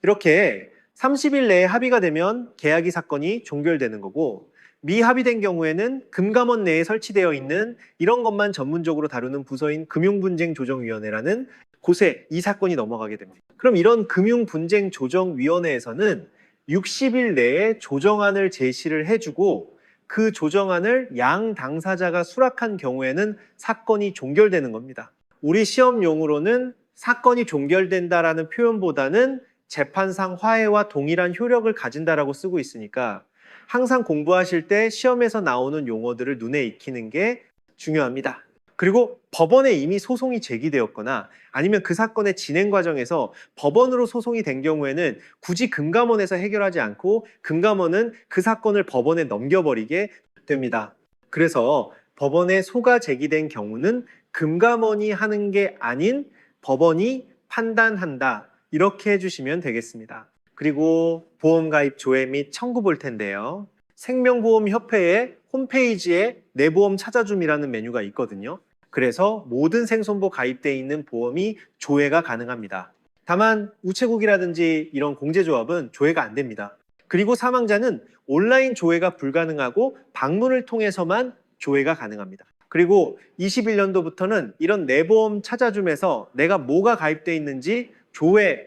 이렇게 30일 내에 합의가 되면 계약이 사건이 종결되는 거고 미합의된 경우에는 금감원 내에 설치되어 있는 이런 것만 전문적으로 다루는 부서인 금융분쟁조정위원회라는 곳에 이 사건이 넘어가게 됩니다. 그럼 이런 금융분쟁조정위원회에서는 60일 내에 조정안을 제시를 해주고 그 조정안을 양 당사자가 수락한 경우에는 사건이 종결되는 겁니다. 우리 시험 용어로는 사건이 종결된다라는 표현보다는 재판상 화해와 동일한 효력을 가진다라고 쓰고 있으니까 항상 공부하실 때 시험에서 나오는 용어들을 눈에 익히는 게 중요합니다. 그리고 법원에 이미 소송이 제기되었거나 아니면 그 사건의 진행 과정에서 법원으로 소송이 된 경우에는 굳이 금감원에서 해결하지 않고 금감원은 그 사건을 법원에 넘겨버리게 됩니다. 그래서 법원에 소가 제기된 경우는 금감원이 하는 게 아닌 법원이 판단한다. 이렇게 해주시면 되겠습니다. 그리고 보험가입 조회 및 청구 볼 텐데요. 생명보험협회의 홈페이지에 내 보험 찾아줌이라는 메뉴가 있거든요. 그래서 모든 생손보 가입되어 있는 보험이 조회가 가능합니다. 다만 우체국이라든지 이런 공제조합은 조회가 안 됩니다. 그리고 사망자는 온라인 조회가 불가능하고 방문을 통해서만 조회가 가능합니다. 그리고 21년도부터는 이런 내 보험 찾아줌에서 내가 뭐가 가입되어 있는지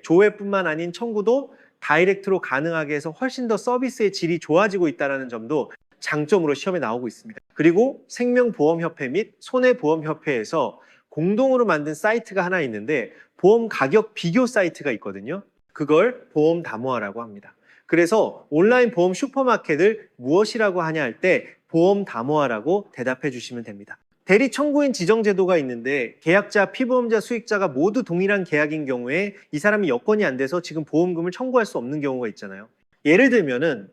조회뿐만 아닌 청구도 다이렉트로 가능하게 해서 훨씬 더 서비스의 질이 좋아지고 있다는 점도 장점으로 시험에 나오고 있습니다. 그리고 생명보험협회 및 손해보험협회에서 공동으로 만든 사이트가 하나 있는데 보험 가격 비교 사이트가 있거든요. 그걸 보험 담보화라고 합니다. 그래서 온라인 보험 슈퍼마켓을 무엇이라고 하냐 할 때 보험 담보화라고 대답해 주시면 됩니다. 대리 청구인 지정 제도가 있는데 계약자, 피보험자, 수익자가 모두 동일한 계약인 경우에 이 사람이 여건이 안 돼서 지금 보험금을 청구할 수 없는 경우가 있잖아요. 예를 들면은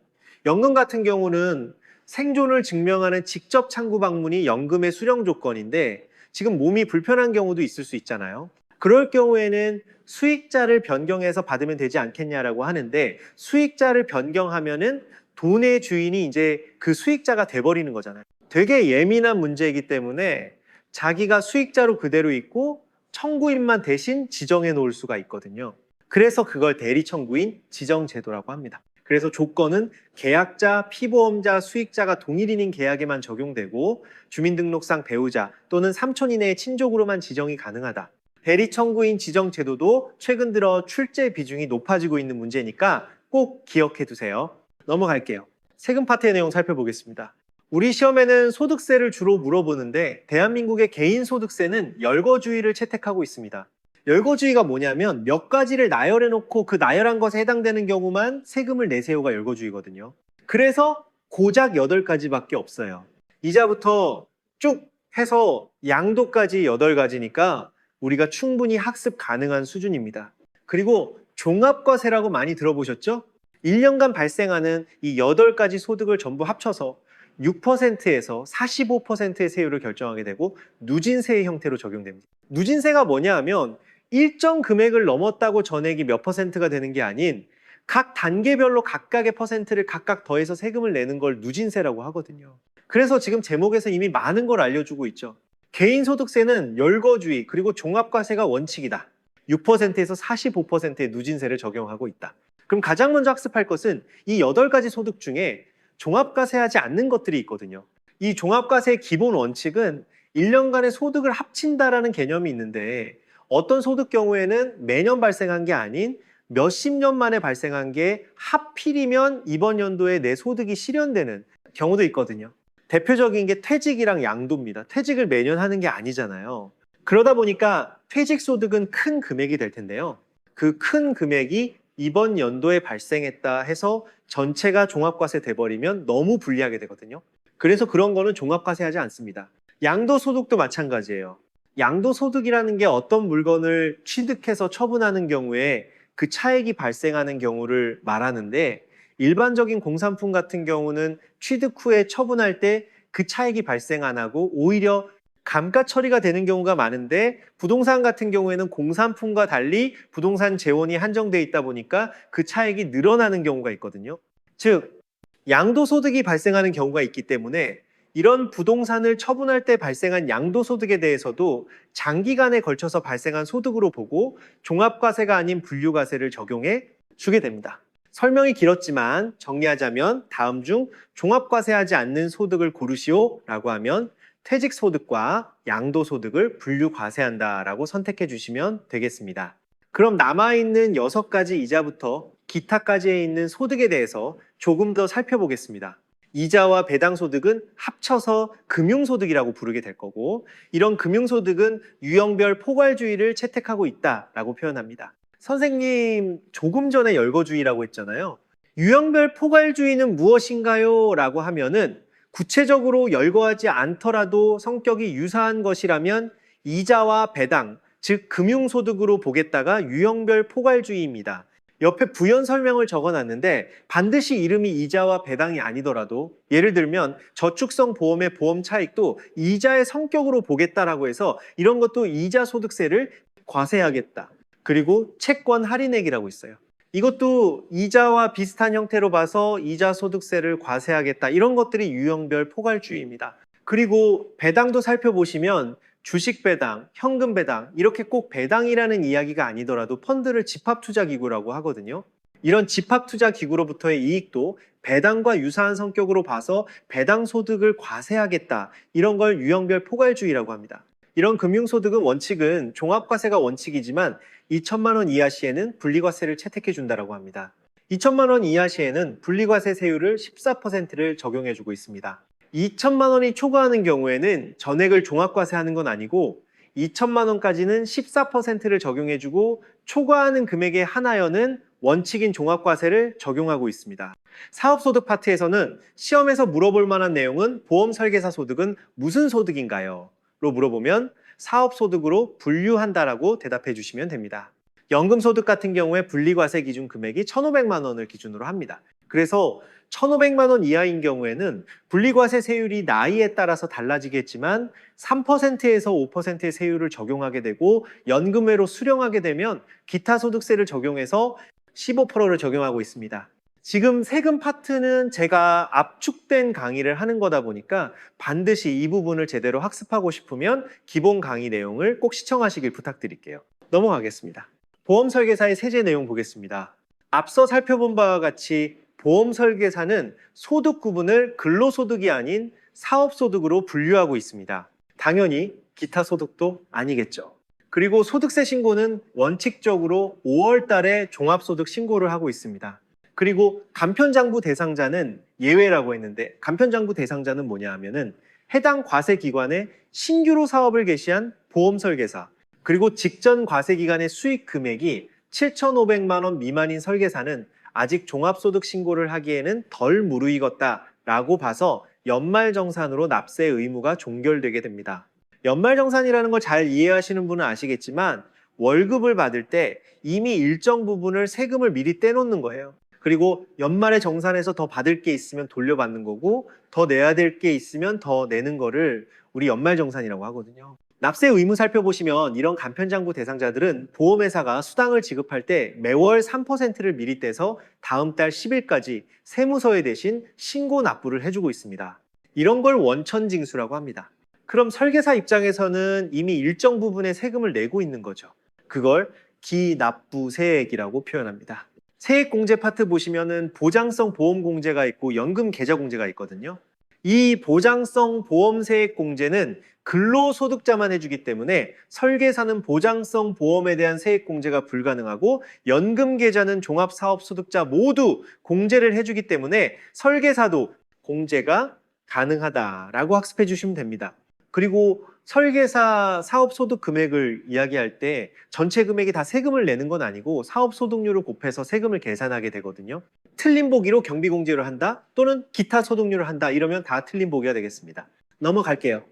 연금 같은 경우는 생존을 증명하는 직접 창구 방문이 연금의 수령 조건인데 지금 몸이 불편한 경우도 있을 수 있잖아요. 그럴 경우에는 수익자를 변경해서 받으면 되지 않겠냐라고 하는데 수익자를 변경하면은 돈의 주인이 이제 그 수익자가 돼버리는 거잖아요. 되게 예민한 문제이기 때문에 자기가 수익자로 그대로 있고 청구인만 대신 지정해 놓을 수가 있거든요. 그래서 그걸 대리 청구인 지정 제도라고 합니다. 그래서 조건은 계약자, 피보험자, 수익자가 동일인인 계약에만 적용되고 주민등록상 배우자 또는 삼촌 이내의 친족으로만 지정이 가능하다. 대리 청구인 지정 제도도 최근 들어 출제 비중이 높아지고 있는 문제니까 꼭 기억해 두세요. 넘어갈게요. 세금 파트의 내용 살펴보겠습니다. 우리 시험에는 소득세를 주로 물어보는데 대한민국의 개인소득세는 열거주의를 채택하고 있습니다. 열거주의가 뭐냐면 몇 가지를 나열해 놓고 그 나열한 것에 해당되는 경우만 세금을 내세요가 열거주의거든요. 그래서 고작 8가지밖에 없어요. 이자부터 쭉 해서 양도까지 8가지니까 우리가 충분히 학습 가능한 수준입니다. 그리고 종합과세라고 많이 들어보셨죠? 1년간 발생하는 이 8가지 소득을 전부 합쳐서 6%에서 45%의 세율을 결정하게 되고 누진세의 형태로 적용됩니다. 누진세가 뭐냐 하면 일정 금액을 넘었다고 전액이 몇 퍼센트가 되는 게 아닌 각 단계별로 각각의 퍼센트를 각각 더해서 세금을 내는 걸 누진세라고 하거든요. 그래서 지금 제목에서 이미 많은 걸 알려주고 있죠. 개인소득세는 열거주의 그리고 종합과세가 원칙이다. 6%에서 45%의 누진세를 적용하고 있다. 그럼 가장 먼저 학습할 것은 이 8가지 소득 중에 종합과세하지 않는 것들이 있거든요. 이 종합과세의 기본 원칙은 1년간의 소득을 합친다라는 개념이 있는데 어떤 소득 경우에는 매년 발생한 게 아닌 몇십 년 만에 발생한 게 하필이면 이번 연도에 내 소득이 실현되는 경우도 있거든요. 대표적인 게 퇴직이랑 양도입니다. 퇴직을 매년 하는 게 아니잖아요. 그러다 보니까 퇴직 소득은 큰 금액이 될 텐데요. 그 큰 금액이 이번 연도에 발생했다 해서 전체가 종합과세 돼버리면 너무 불리하게 되거든요. 그래서 그런 거는 종합과세하지 않습니다. 양도소득도 마찬가지예요. 양도소득이라는 게 어떤 물건을 취득해서 처분하는 경우에 그 차액이 발생하는 경우를 말하는데 일반적인 공산품 같은 경우는 취득 후에 처분할 때 그 차액이 발생 안 하고 오히려 감가 처리가 되는 경우가 많은데 부동산 같은 경우에는 공산품과 달리 부동산 재원이 한정돼 있다 보니까 그 차액이 늘어나는 경우가 있거든요. 즉 양도소득이 발생하는 경우가 있기 때문에 이런 부동산을 처분할 때 발생한 양도소득에 대해서도 장기간에 걸쳐서 발생한 소득으로 보고 종합과세가 아닌 분류과세를 적용해 주게 됩니다. 설명이 길었지만 정리하자면 다음 중 종합과세하지 않는 소득을 고르시오 라고 하면 퇴직소득과 양도소득을 분류과세한다라고 선택해 주시면 되겠습니다. 그럼 남아있는 6가지 이자부터 기타까지에 있는 소득에 대해서 조금 더 살펴보겠습니다. 이자와 배당소득은 합쳐서 금융소득이라고 부르게 될 거고 이런 금융소득은 유형별 포괄주의를 채택하고 있다라고 표현합니다. 선생님, 조금 전에 열거주의라고 했잖아요. 유형별 포괄주의는 무엇인가요? 라고 하면은 구체적으로 열거하지 않더라도 성격이 유사한 것이라면 이자와 배당, 즉 금융소득으로 보겠다가 유형별 포괄주의입니다. 옆에 부연 설명을 적어놨는데 반드시 이름이 이자와 배당이 아니더라도 예를 들면 저축성 보험의 보험 차익도 이자의 성격으로 보겠다라고 해서 이런 것도 이자 소득세를 과세하겠다. 그리고 채권 할인액이라고 있어요. 이것도 이자와 비슷한 형태로 봐서 이자 소득세를 과세하겠다. 이런 것들이 유형별 포괄주의입니다. 그리고 배당도 살펴보시면 주식 배당, 현금 배당 이렇게 꼭 배당이라는 이야기가 아니더라도 펀드를 집합투자기구라고 하거든요. 이런 집합투자기구로부터의 이익도 배당과 유사한 성격으로 봐서 배당 소득을 과세하겠다. 이런 걸 유형별 포괄주의라고 합니다. 이런 금융소득은 원칙은 종합과세가 원칙이지만 2천만 원 이하 시에는 분리과세를 채택해 준다고 합니다. 2천만 원 이하 시에는 분리과세 세율을 14%를 적용해 주고 있습니다. 2천만 원이 초과하는 경우에는 전액을 종합과세하는 건 아니고 2천만 원까지는 14%를 적용해 주고 초과하는 금액에 한하여는 원칙인 종합과세를 적용하고 있습니다. 사업소득 파트에서는 시험에서 물어볼 만한 내용은 보험설계사 소득은 무슨 소득인가요? 로 물어보면 사업소득으로 분류한다라고 대답해 주시면 됩니다. 연금소득 같은 경우에 분리과세 기준 금액이 1,500만 원을 기준으로 합니다. 그래서 1,500만 원 이하인 경우에는 분리과세 세율이 나이에 따라서 달라지겠지만 3%에서 5%의 세율을 적용하게 되고 연금외로 수령하게 되면 기타 소득세를 적용해서 15%를 적용하고 있습니다. 지금 세금 파트는 제가 압축된 강의를 하는 거다 보니까 반드시 이 부분을 제대로 학습하고 싶으면 기본 강의 내용을 꼭 시청하시길 부탁드릴게요. 넘어가겠습니다. 보험설계사의 세제 내용 보겠습니다. 앞서 살펴본 바와 같이 보험설계사는 소득 구분을 근로소득이 아닌 사업소득으로 분류하고 있습니다. 당연히 기타 소득도 아니겠죠. 그리고 소득세 신고는 원칙적으로 5월 달에 종합소득 신고를 하고 있습니다. 그리고 간편장부 대상자는 예외라고 했는데 간편장부 대상자는 뭐냐 하면은 해당 과세기관에 신규로 사업을 개시한 보험설계사 그리고 직전 과세기간의 수익 금액이 7,500만 원 미만인 설계사는 아직 종합소득 신고를 하기에는 덜 무르익었다라고 봐서 연말정산으로 납세 의무가 종결되게 됩니다. 연말정산이라는 걸 잘 이해하시는 분은 아시겠지만 월급을 받을 때 이미 일정 부분을 세금을 미리 떼놓는 거예요. 그리고 연말에 정산해서 더 받을 게 있으면 돌려받는 거고 더 내야 될 게 있으면 더 내는 거를 우리 연말정산이라고 하거든요. 납세 의무 살펴보시면 이런 간편장부 대상자들은 보험회사가 수당을 지급할 때 매월 3%를 미리 떼서 다음 달 10일까지 세무서에 대신 신고 납부를 해주고 있습니다. 이런 걸 원천징수라고 합니다. 그럼 설계사 입장에서는 이미 일정 부분의 세금을 내고 있는 거죠. 그걸 기납부세액이라고 표현합니다. 세액공제 파트 보시면은 보장성 보험공제가 있고 연금 계좌공제가 있거든요. 이 보장성 보험세액 공제는 근로소득자만 해주기 때문에 설계사는 보장성 보험에 대한 세액 공제가 불가능하고 연금계좌는 종합사업소득자 모두 공제를 해주기 때문에 설계사도 공제가 가능하다라고 학습해 주시면 됩니다. 그리고 설계사 사업소득 금액을 이야기할 때 전체 금액이 다 세금을 내는 건 아니고 사업소득률을 곱해서 세금을 계산하게 되거든요. 틀린 보기로 경비공제를 한다 또는 기타 소득률을 한다 이러면 다 틀린 보기가 되겠습니다. 넘어갈게요.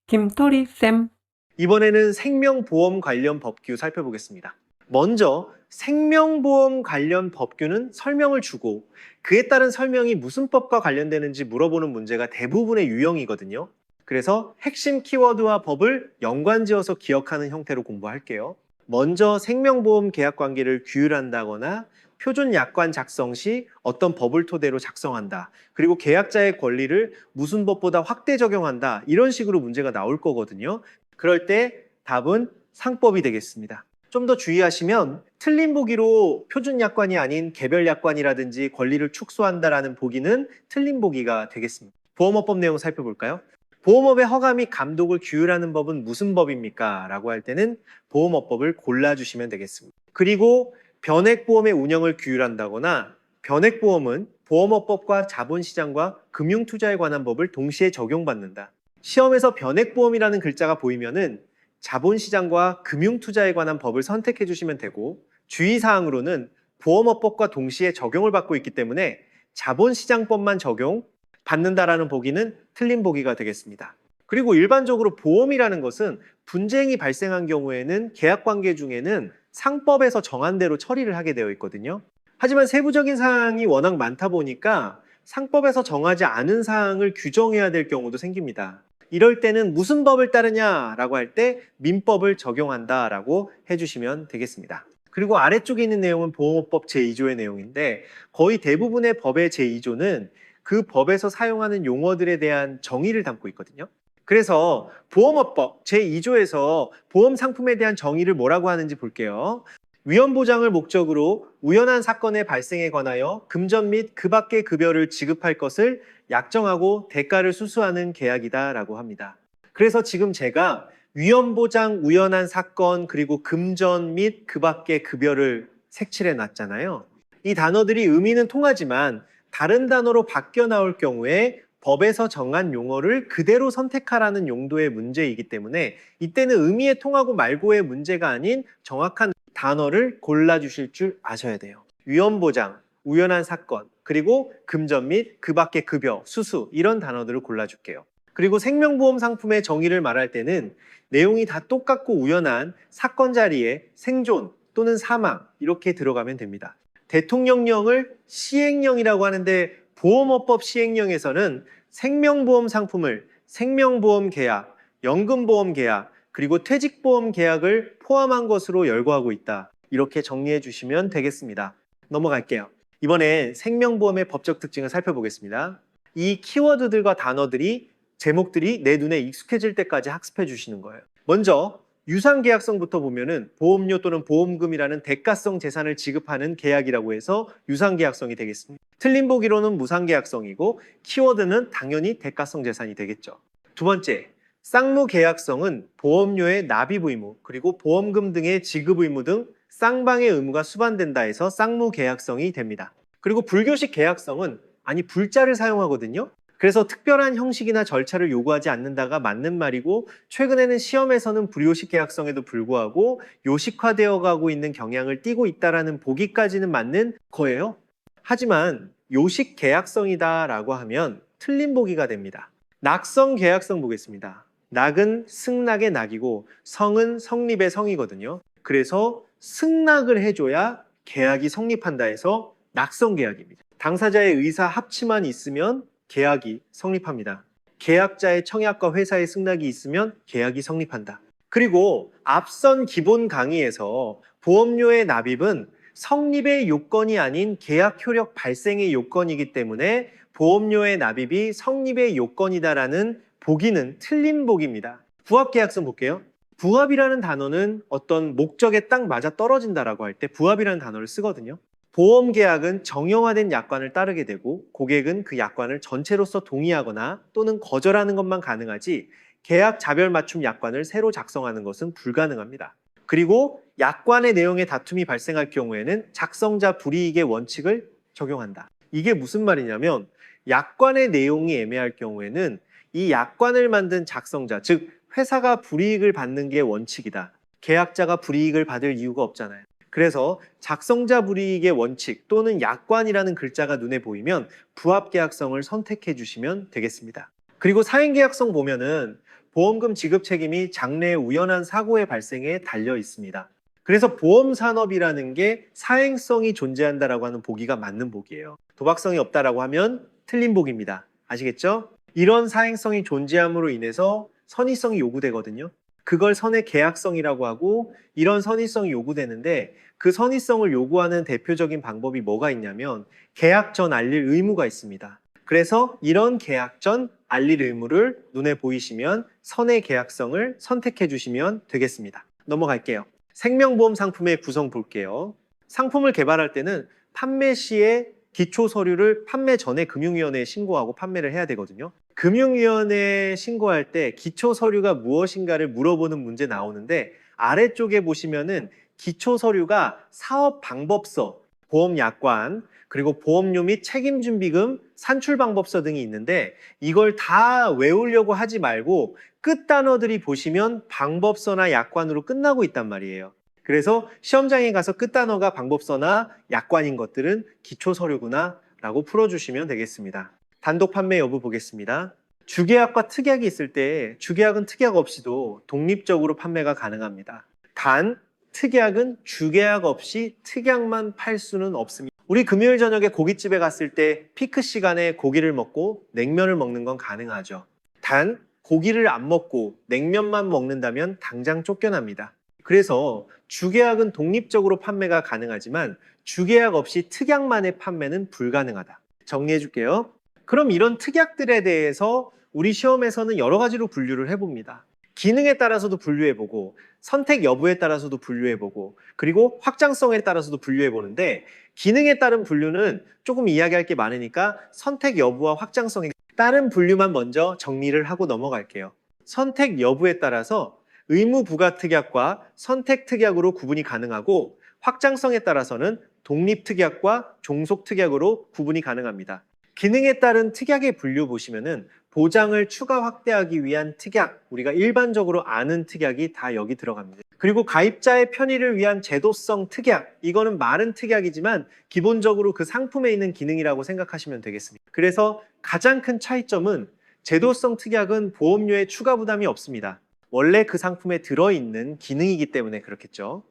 김토리쌤, 이번에는 생명보험 관련 법규 살펴보겠습니다. 먼저 생명보험 관련 법규는 설명을 주고 그에 따른 설명이 무슨 법과 관련되는지 물어보는 문제가 대부분의 유형이거든요. 그래서 핵심 키워드와 법을 연관지어서 기억하는 형태로 공부할게요. 먼저 생명보험 계약 관계를 규율한다거나 표준 약관 작성 시 어떤 법을 토대로 작성한다. 그리고 계약자의 권리를 무슨 법보다 확대 적용한다. 이런 식으로 문제가 나올 거거든요. 그럴 때 답은 상법이 되겠습니다. 좀 더 주의하시면 틀린 보기로 표준 약관이 아닌 개별 약관이라든지 권리를 축소한다라는 보기는 틀린 보기가 되겠습니다. 보험업법 내용 살펴볼까요? 보험업의 허가 및 감독을 규율하는 법은 무슨 법입니까? 라고 할 때는 보험업법을 골라주시면 되겠습니다. 그리고 변액보험의 운영을 규율한다거나 변액보험은 보험업법과 자본시장과 금융투자에 관한 법을 동시에 적용받는다. 시험에서 변액보험이라는 글자가 보이면은 자본시장과 금융투자에 관한 법을 선택해 주시면 되고 주의사항으로는 보험업법과 동시에 적용을 받고 있기 때문에 자본시장법만 적용받는다라는 보기는 틀린 보기가 되겠습니다. 그리고 일반적으로 보험이라는 것은 분쟁이 발생한 경우에는 계약관계 중에는 상법에서 정한 대로 처리를 하게 되어 있거든요. 하지만 세부적인 사항이 워낙 많다 보니까 상법에서 정하지 않은 사항을 규정해야 될 경우도 생깁니다. 이럴 때는 무슨 법을 따르냐라고 할 때 민법을 적용한다라고 해주시면 되겠습니다. 그리고 아래쪽에 있는 내용은 보험업법 제2조의 내용인데 거의 대부분의 법의 제2조는 그 법에서 사용하는 용어들에 대한 정의를 담고 있거든요. 그래서 보험업법 제2조에서 보험 상품에 대한 정의를 뭐라고 하는지 볼게요. 위험 보장을 목적으로 우연한 사건의 발생에 관하여 금전 및 그 밖의 급여를 지급할 것을 약정하고 대가를 수수하는 계약이다라고 합니다. 그래서 지금 제가 위험 보장, 우연한 사건, 그리고 금전 및 그 밖의 급여를 색칠해 놨잖아요. 이 단어들이 의미는 통하지만 다른 단어로 바뀌어 나올 경우에 법에서 정한 용어를 그대로 선택하라는 용도의 문제이기 때문에 이때는 의미에 통하고 말고의 문제가 아닌 정확한 단어를 골라주실 줄 아셔야 돼요. 위험보장, 우연한 사건, 그리고 금전 및 그 밖의 급여, 수수 이런 단어들을 골라줄게요. 그리고 생명보험 상품의 정의를 말할 때는 내용이 다 똑같고 우연한 사건 자리에 생존 또는 사망 이렇게 들어가면 됩니다. 대통령령을 시행령이라고 하는데 보험업법 시행령에서는 생명보험 상품을 생명보험 계약, 연금보험 계약, 그리고 퇴직보험 계약을 포함한 것으로 열거하고 있다. 이렇게 정리해 주시면 되겠습니다. 넘어갈게요. 이번엔 생명보험의 법적 특징을 살펴보겠습니다. 이 키워드들과 단어들이 제목들이 내 눈에 익숙해질 때까지 학습해 주시는 거예요. 먼저 유상계약성부터 보면은 보험료 또는 보험금이라는 대가성 재산을 지급하는 계약이라고 해서 유상계약성이 되겠습니다. 틀린 보기로는 무상계약성이고 키워드는 당연히 대가성 재산이 되겠죠. 두 번째, 쌍무계약성은 보험료의 납입 의무 그리고 보험금 등의 지급 의무 등 쌍방의 의무가 수반된다 해서 쌍무계약성이 됩니다. 그리고 불교식 계약성은 불자를 사용하거든요. 그래서 특별한 형식이나 절차를 요구하지 않는다가 맞는 말이고 최근에는 시험에서는 불요식 계약성에도 불구하고 요식화되어 가고 있는 경향을 띠고 있다라는 보기까지는 맞는 거예요. 하지만 요식 계약성이다라고 하면 틀린 보기가 됩니다. 낙성 계약성 보겠습니다. 낙은 승낙의 낙이고 성은 성립의 성이거든요. 그래서 승낙을 해줘야 계약이 성립한다 해서 낙성 계약입니다. 당사자의 의사 합치만 있으면 계약이 성립합니다. 계약자의 청약과 회사의 승낙이 있으면 계약이 성립한다. 그리고 앞선 기본 강의에서 보험료의 납입은 성립의 요건이 아닌 계약 효력 발생의 요건이기 때문에 보험료의 납입이 성립의 요건이다라는 보기는 틀린 보기입니다. 부합계약성 볼게요. 부합이라는 단어는 어떤 목적에 딱 맞아 떨어진다라고 할 때 부합이라는 단어를 쓰거든요. 보험계약은 정형화된 약관을 따르게 되고 고객은 그 약관을 전체로서 동의하거나 또는 거절하는 것만 가능하지 계약 자별 맞춤 약관을 새로 작성하는 것은 불가능합니다. 그리고 약관의 내용에 다툼이 발생할 경우에는 작성자 불이익의 원칙을 적용한다. 이게 무슨 말이냐면 약관의 내용이 애매할 경우에는 이 약관을 만든 작성자, 즉 회사가 불이익을 받는 게 원칙이다. 계약자가 불이익을 받을 이유가 없잖아요. 그래서 작성자 불이익의 원칙 또는 약관이라는 글자가 눈에 보이면 부합계약성을 선택해 주시면 되겠습니다. 그리고 사행계약성 보면은 보험금 지급 책임이 장래 우연한 사고의 발생에 달려 있습니다. 그래서 보험산업이라는 게 사행성이 존재한다라고 하는 보기가 맞는 보기예요. 도박성이 없다라고 하면 틀린 보기입니다. 아시겠죠? 이런 사행성이 존재함으로 인해서 선의성이 요구되거든요. 그걸 선의 계약성이라고 하고 이런 선의성이 요구되는데 그 선의성을 요구하는 대표적인 방법이 뭐가 있냐면 계약 전 알릴 의무가 있습니다. 그래서 이런 계약 전 알릴 의무를 눈에 보이시면 선의 계약성을 선택해 주시면 되겠습니다. 넘어갈게요. 생명보험 상품의 구성 볼게요. 상품을 개발할 때는 판매 시에 기초 서류를 판매 전에 금융위원회에 신고하고 판매를 해야 되거든요. 금융위원회에 신고할 때 기초 서류가 무엇인가를 물어보는 문제 나오는데 아래쪽에 보시면은 기초 서류가 사업 방법서, 보험 약관, 그리고 보험료 및 책임준비금, 산출 방법서 등이 있는데 이걸 다 외우려고 하지 말고 끝 단어들이 보시면 방법서나 약관으로 끝나고 있단 말이에요. 그래서 시험장에 가서 끝 단어가 방법서나 약관인 것들은 기초 서류구나 라고 풀어주시면 되겠습니다. 단독 판매 여부 보겠습니다. 주계약과 특약이 있을 때 주계약은 특약 없이도 독립적으로 판매가 가능합니다. 단 특약은 주계약 없이 특약만 팔 수는 없습니다. 우리 금요일 저녁에 고깃집에 갔을 때 피크 시간에 고기를 먹고 냉면을 먹는 건 가능하죠. 단 고기를 안 먹고 냉면만 먹는다면 당장 쫓겨납니다. 그래서 주계약은 독립적으로 판매가 가능하지만 주계약 없이 특약만의 판매는 불가능하다. 정리해 줄게요. 그럼 이런 특약들에 대해서 우리 시험에서는 여러 가지로 분류를 해봅니다. 기능에 따라서도 분류해보고 선택 여부에 따라서도 분류해보고 그리고 확장성에 따라서도 분류해보는데 기능에 따른 분류는 조금 이야기할 게 많으니까 선택 여부와 확장성에 따른 분류만 먼저 정리를 하고 넘어갈게요. 선택 여부에 따라서 의무 부과 특약과 선택 특약으로 구분이 가능하고 확장성에 따라서는 독립 특약과 종속 특약으로 구분이 가능합니다. 기능에 따른 특약의 분류 보시면은 보장을 추가 확대하기 위한 특약, 우리가 일반적으로 아는 특약이 다 여기 들어갑니다. 그리고 가입자의 편의를 위한 제도성 특약, 이거는 말은 특약이지만 기본적으로 그 상품에 있는 기능이라고 생각하시면 되겠습니다. 그래서 가장 큰 차이점은 제도성 특약은 보험료에 추가 부담이 없습니다. 원래 그 상품에 들어있는 기능이기 때문에 그렇겠죠.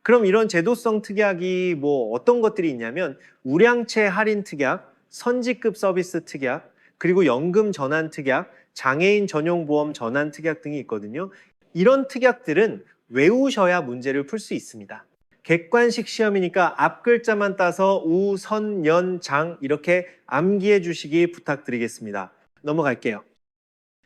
그럼 이런 제도성 특약이 어떤 것들이 있냐면 우량채 할인 특약, 선지급 서비스 특약, 그리고 연금 전환 특약, 장애인 전용 보험 전환 특약 등이 있거든요. 이런 특약들은 외우셔야 문제를 풀 수 있습니다. 객관식 시험이니까 앞 글자만 따서 우, 선, 연, 장 이렇게 암기해 주시기 부탁드리겠습니다. 넘어갈게요.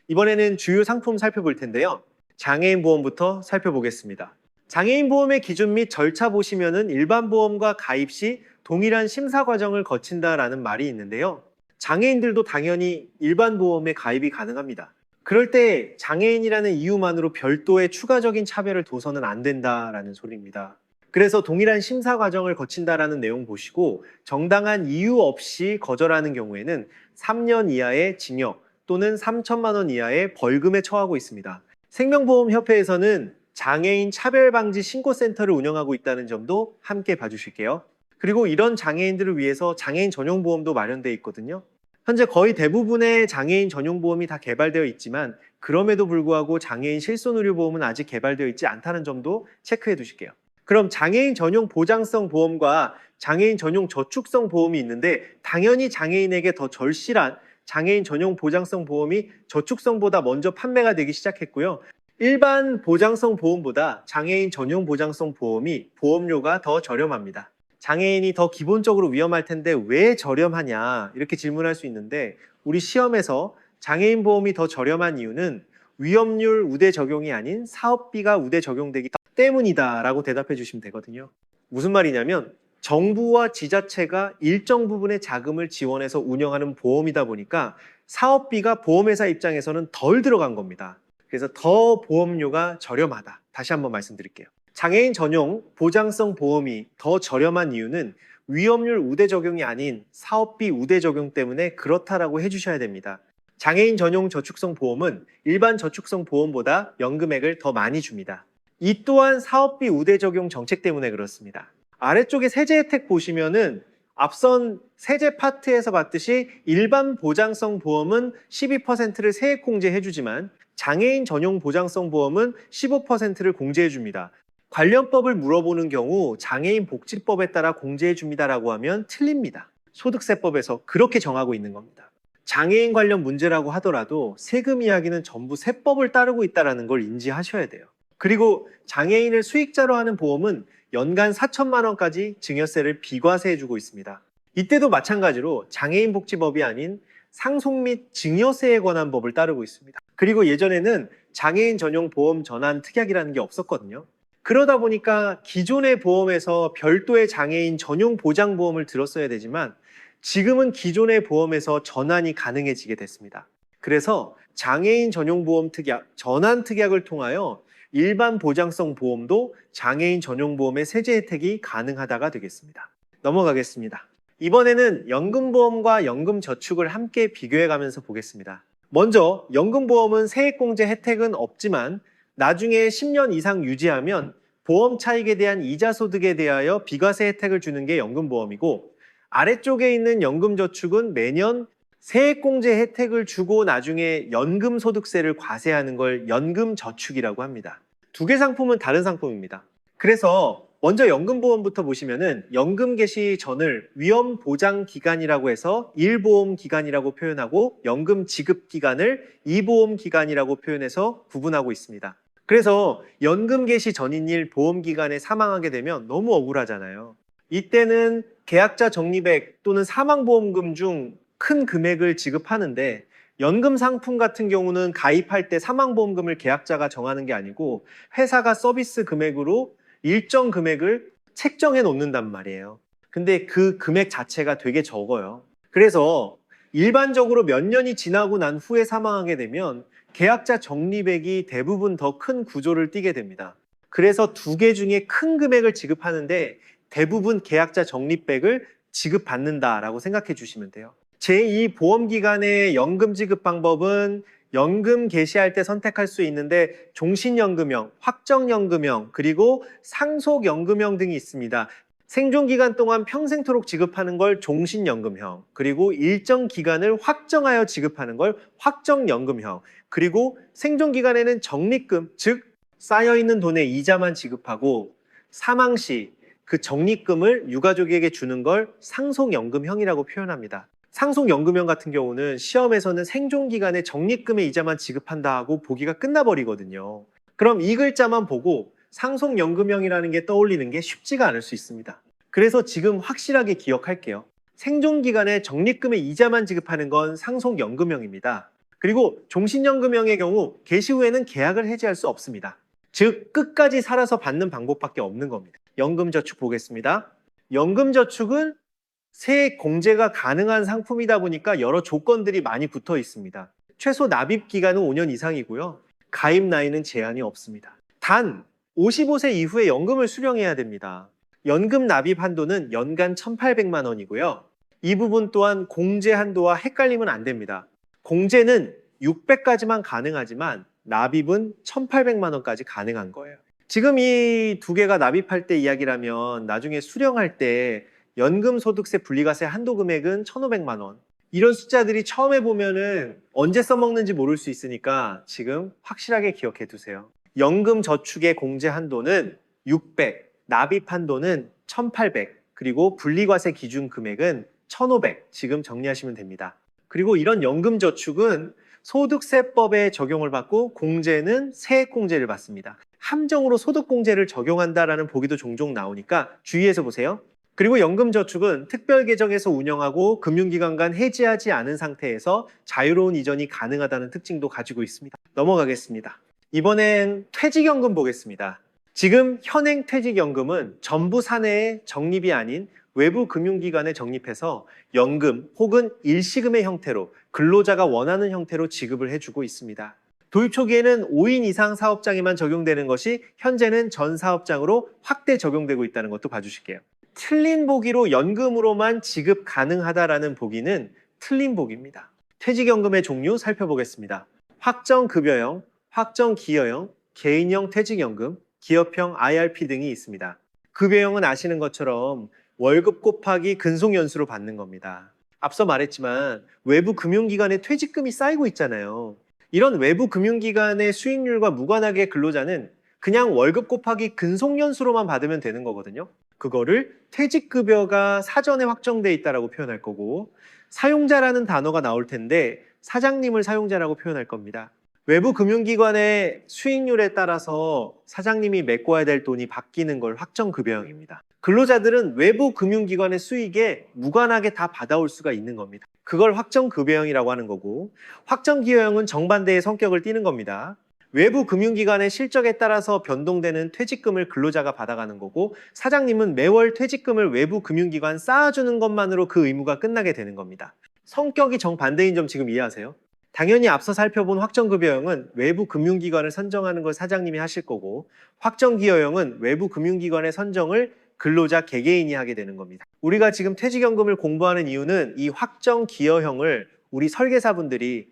이번에는 주요 상품 살펴볼 텐데요. 장애인 보험부터 살펴보겠습니다. 장애인 보험의 기준 및 절차 보시면은 일반 보험과 가입 시 동일한 심사 과정을 거친다라는 말이 있는데요. 장애인들도 당연히 일반 보험에 가입이 가능합니다. 그럴 때 장애인이라는 이유만으로 별도의 추가적인 차별을 둬서는 안 된다라는 소리입니다. 그래서 동일한 심사 과정을 거친다라는 내용 보시고 정당한 이유 없이 거절하는 경우에는 3년 이하의 징역 또는 3천만 원 이하의 벌금에 처하고 있습니다. 생명보험협회에서는 장애인 차별방지 신고센터를 운영하고 있다는 점도 함께 봐주실게요. 그리고 이런 장애인들을 위해서 장애인 전용보험도 마련되어 있거든요. 현재 거의 대부분의 장애인 전용보험이 다 개발되어 있지만 그럼에도 불구하고 장애인 실손의료보험은 아직 개발되어 있지 않다는 점도 체크해 두실게요. 그럼 장애인 전용 보장성 보험과 장애인 전용 저축성 보험이 있는데 당연히 장애인에게 더 절실한 장애인 전용 보장성 보험이 저축성보다 먼저 판매가 되기 시작했고요. 일반 보장성 보험보다 장애인 전용 보장성 보험이 보험료가 더 저렴합니다. 장애인이 더 기본적으로 위험할 텐데 왜 저렴하냐 이렇게 질문할 수 있는데 우리 시험에서 장애인 보험이 더 저렴한 이유는 위험률 우대 적용이 아닌 사업비가 우대 적용되기 때문이다 라고 대답해 주시면 되거든요. 무슨 말이냐면 정부와 지자체가 일정 부분의 자금을 지원해서 운영하는 보험이다 보니까 사업비가 보험회사 입장에서는 덜 들어간 겁니다. 그래서 더 보험료가 저렴하다. 다시 한번 말씀드릴게요. 장애인 전용 보장성 보험이 더 저렴한 이유는 위험률 우대 적용이 아닌 사업비 우대 적용 때문에 그렇다라고 해주셔야 됩니다. 장애인 전용 저축성 보험은 일반 저축성 보험보다 연금액을 더 많이 줍니다. 이 또한 사업비 우대 적용 정책 때문에 그렇습니다. 아래쪽에 세제 혜택 보시면은 앞선 세제 파트에서 봤듯이 일반 보장성 보험은 12%를 세액 공제해 주지만 장애인 전용 보장성 보험은 15%를 공제해 줍니다. 관련법을 물어보는 경우 장애인 복지법에 따라 공제해 줍니다라고 하면 틀립니다. 소득세법에서 그렇게 정하고 있는 겁니다. 장애인 관련 문제라고 하더라도 세금 이야기는 전부 세법을 따르고 있다는 걸 인지하셔야 돼요. 그리고 장애인을 수익자로 하는 보험은 연간 4천만 원까지 증여세를 비과세해주고 있습니다. 이때도 마찬가지로 장애인 복지법이 아닌 상속 및 증여세에 관한 법을 따르고 있습니다. 그리고 예전에는 장애인 전용 보험 전환 특약이라는 게 없었거든요. 그러다 보니까 기존의 보험에서 별도의 장애인 전용 보장보험을 들었어야 되지만 지금은 기존의 보험에서 전환이 가능해지게 됐습니다. 그래서 장애인 전용 보험 특약, 전환 특약을 통하여 일반 보장성 보험도 장애인 전용 보험의 세제 혜택이 가능하다가 되겠습니다. 넘어가겠습니다. 이번에는 연금보험과 연금저축을 함께 비교해 가면서 보겠습니다. 먼저 연금보험은 세액공제 혜택은 없지만 나중에 10년 이상 유지하면 보험 차익에 대한 이자 소득에 대하여 비과세 혜택을 주는 게 연금보험이고 아래쪽에 있는 연금저축은 매년 세액공제 혜택을 주고 나중에 연금소득세를 과세하는 걸 연금저축이라고 합니다. 두 개 상품은 다른 상품입니다. 그래서 먼저 연금보험부터 보시면은 연금 개시 전을 위험보장기간이라고 해서 1보험기간이라고 표현하고 연금 지급기간을 2보험기간이라고 표현해서 구분하고 있습니다. 그래서 연금 개시 전인일 보험기간에 사망하게 되면 너무 억울하잖아요. 이때는 계약자 적립액 또는 사망보험금 중 큰 금액을 지급하는데 연금 상품 같은 경우는 가입할 때 사망보험금을 계약자가 정하는 게 아니고 회사가 서비스 금액으로 일정 금액을 책정해 놓는단 말이에요. 근데 그 금액 자체가 되게 적어요. 그래서 일반적으로 몇 년이 지나고 난 후에 사망하게 되면 계약자 적립액이 대부분 더 큰 구조를 띠게 됩니다. 그래서 두 개 중에 큰 금액을 지급하는데 대부분 계약자 적립액을 지급받는다라고 생각해 주시면 돼요. 제2 보험기간의 연금 지급 방법은 연금 개시할 때 선택할 수 있는데 종신연금형, 확정연금형, 그리고 상속연금형 등이 있습니다. 생존기간 동안 평생토록 지급하는 걸 종신연금형, 그리고 일정 기간을 확정하여 지급하는 걸 확정연금형, 그리고 생존기간에는 적립금, 즉 쌓여있는 돈의 이자만 지급하고 사망 시 그 적립금을 유가족에게 주는 걸 상속연금형이라고 표현합니다. 상속연금형 같은 경우는 시험에서는 생존기간에 적립금의 이자만 지급한다 하고 보기가 끝나버리거든요. 그럼 이 글자만 보고 상속연금형이라는 게 떠올리는 게 쉽지가 않을 수 있습니다. 그래서 지금 확실하게 기억할게요. 생존기간에 적립금의 이자만 지급하는 건 상속연금형입니다. 그리고 종신연금형의 경우 개시 후에는 계약을 해지할 수 없습니다. 즉 끝까지 살아서 받는 방법밖에 없는 겁니다. 연금저축 보겠습니다. 연금저축은 세액 공제가 가능한 상품이다 보니까 여러 조건들이 많이 붙어 있습니다. 최소 납입 기간은 5년 이상이고요. 가입 나이는 제한이 없습니다. 단 55세 이후에 연금을 수령해야 됩니다. 연금 납입 한도는 연간 1,800만 원이고요. 이 부분 또한 공제 한도와 헷갈리면 안 됩니다. 공제는 600까지만 가능하지만 납입은 1,800만 원까지 가능한 거예요. 지금 이 두 개가 납입할 때 이야기라면 나중에 수령할 때 연금소득세 분리과세 한도 금액은 1,500만 원. 이런 숫자들이 처음에 보면은 언제 써먹는지 모를 수 있으니까 지금 확실하게 기억해 두세요. 연금저축의 공제 한도는 600, 납입 한도는 1,800, 그리고 분리과세 기준 금액은 1,500 지금 정리하시면 됩니다. 그리고 이런 연금저축은 소득세법에 적용을 받고 공제는 세액공제를 받습니다. 함정으로 소득공제를 적용한다라는 보기도 종종 나오니까 주의해서 보세요. 그리고 연금저축은 특별계정에서 운영하고 금융기관 간 해지하지 않은 상태에서 자유로운 이전이 가능하다는 특징도 가지고 있습니다. 넘어가겠습니다. 이번엔 퇴직연금 보겠습니다. 지금 현행 퇴직연금은 전부 사내에 적립이 아닌 외부 금융기관에 적립해서 연금 혹은 일시금의 형태로 근로자가 원하는 형태로 지급을 해주고 있습니다. 도입 초기에는 5인 이상 사업장에만 적용되는 것이 현재는 전 사업장으로 확대 적용되고 있다는 것도 봐주실게요. 틀린 보기로 연금으로만 지급 가능하다라는 보기는 틀린 보기입니다. 퇴직연금의 종류 살펴보겠습니다. 확정급여형, 확정기여형, 개인형 퇴직연금, 기업형 IRP 등이 있습니다. 급여형은 아시는 것처럼 월급 곱하기 근속연수로 받는 겁니다. 앞서 말했지만 외부 금융기관에 퇴직금이 쌓이고 있잖아요. 이런 외부 금융기관의 수익률과 무관하게 근로자는 그냥 월급 곱하기 근속연수로만 받으면 되는 거거든요. 그거를 퇴직급여가 사전에 확정돼 있다라고 표현할 거고, 사용자라는 단어가 나올 텐데 사장님을 사용자라고 표현할 겁니다. 외부 금융기관의 수익률에 따라서 사장님이 메꿔야 될 돈이 바뀌는 걸 확정급여형입니다. 근로자들은 외부 금융기관의 수익에 무관하게 다 받아올 수가 있는 겁니다. 그걸 확정급여형이라고 하는 거고, 확정기여형은 정반대의 성격을 띠는 겁니다. 외부 금융기관의 실적에 따라서 변동되는 퇴직금을 근로자가 받아가는 거고, 사장님은 매월 퇴직금을 외부 금융기관 쌓아주는 것만으로 그 의무가 끝나게 되는 겁니다. 성격이 정반대인 점 지금 이해하세요? 당연히 앞서 살펴본 확정급여형은 외부 금융기관을 선정하는 걸 사장님이 하실 거고, 확정기여형은 외부 금융기관의 선정을 근로자 개개인이 하게 되는 겁니다. 우리가 지금 퇴직연금을 공부하는 이유는 이 확정기여형을 우리 설계사분들이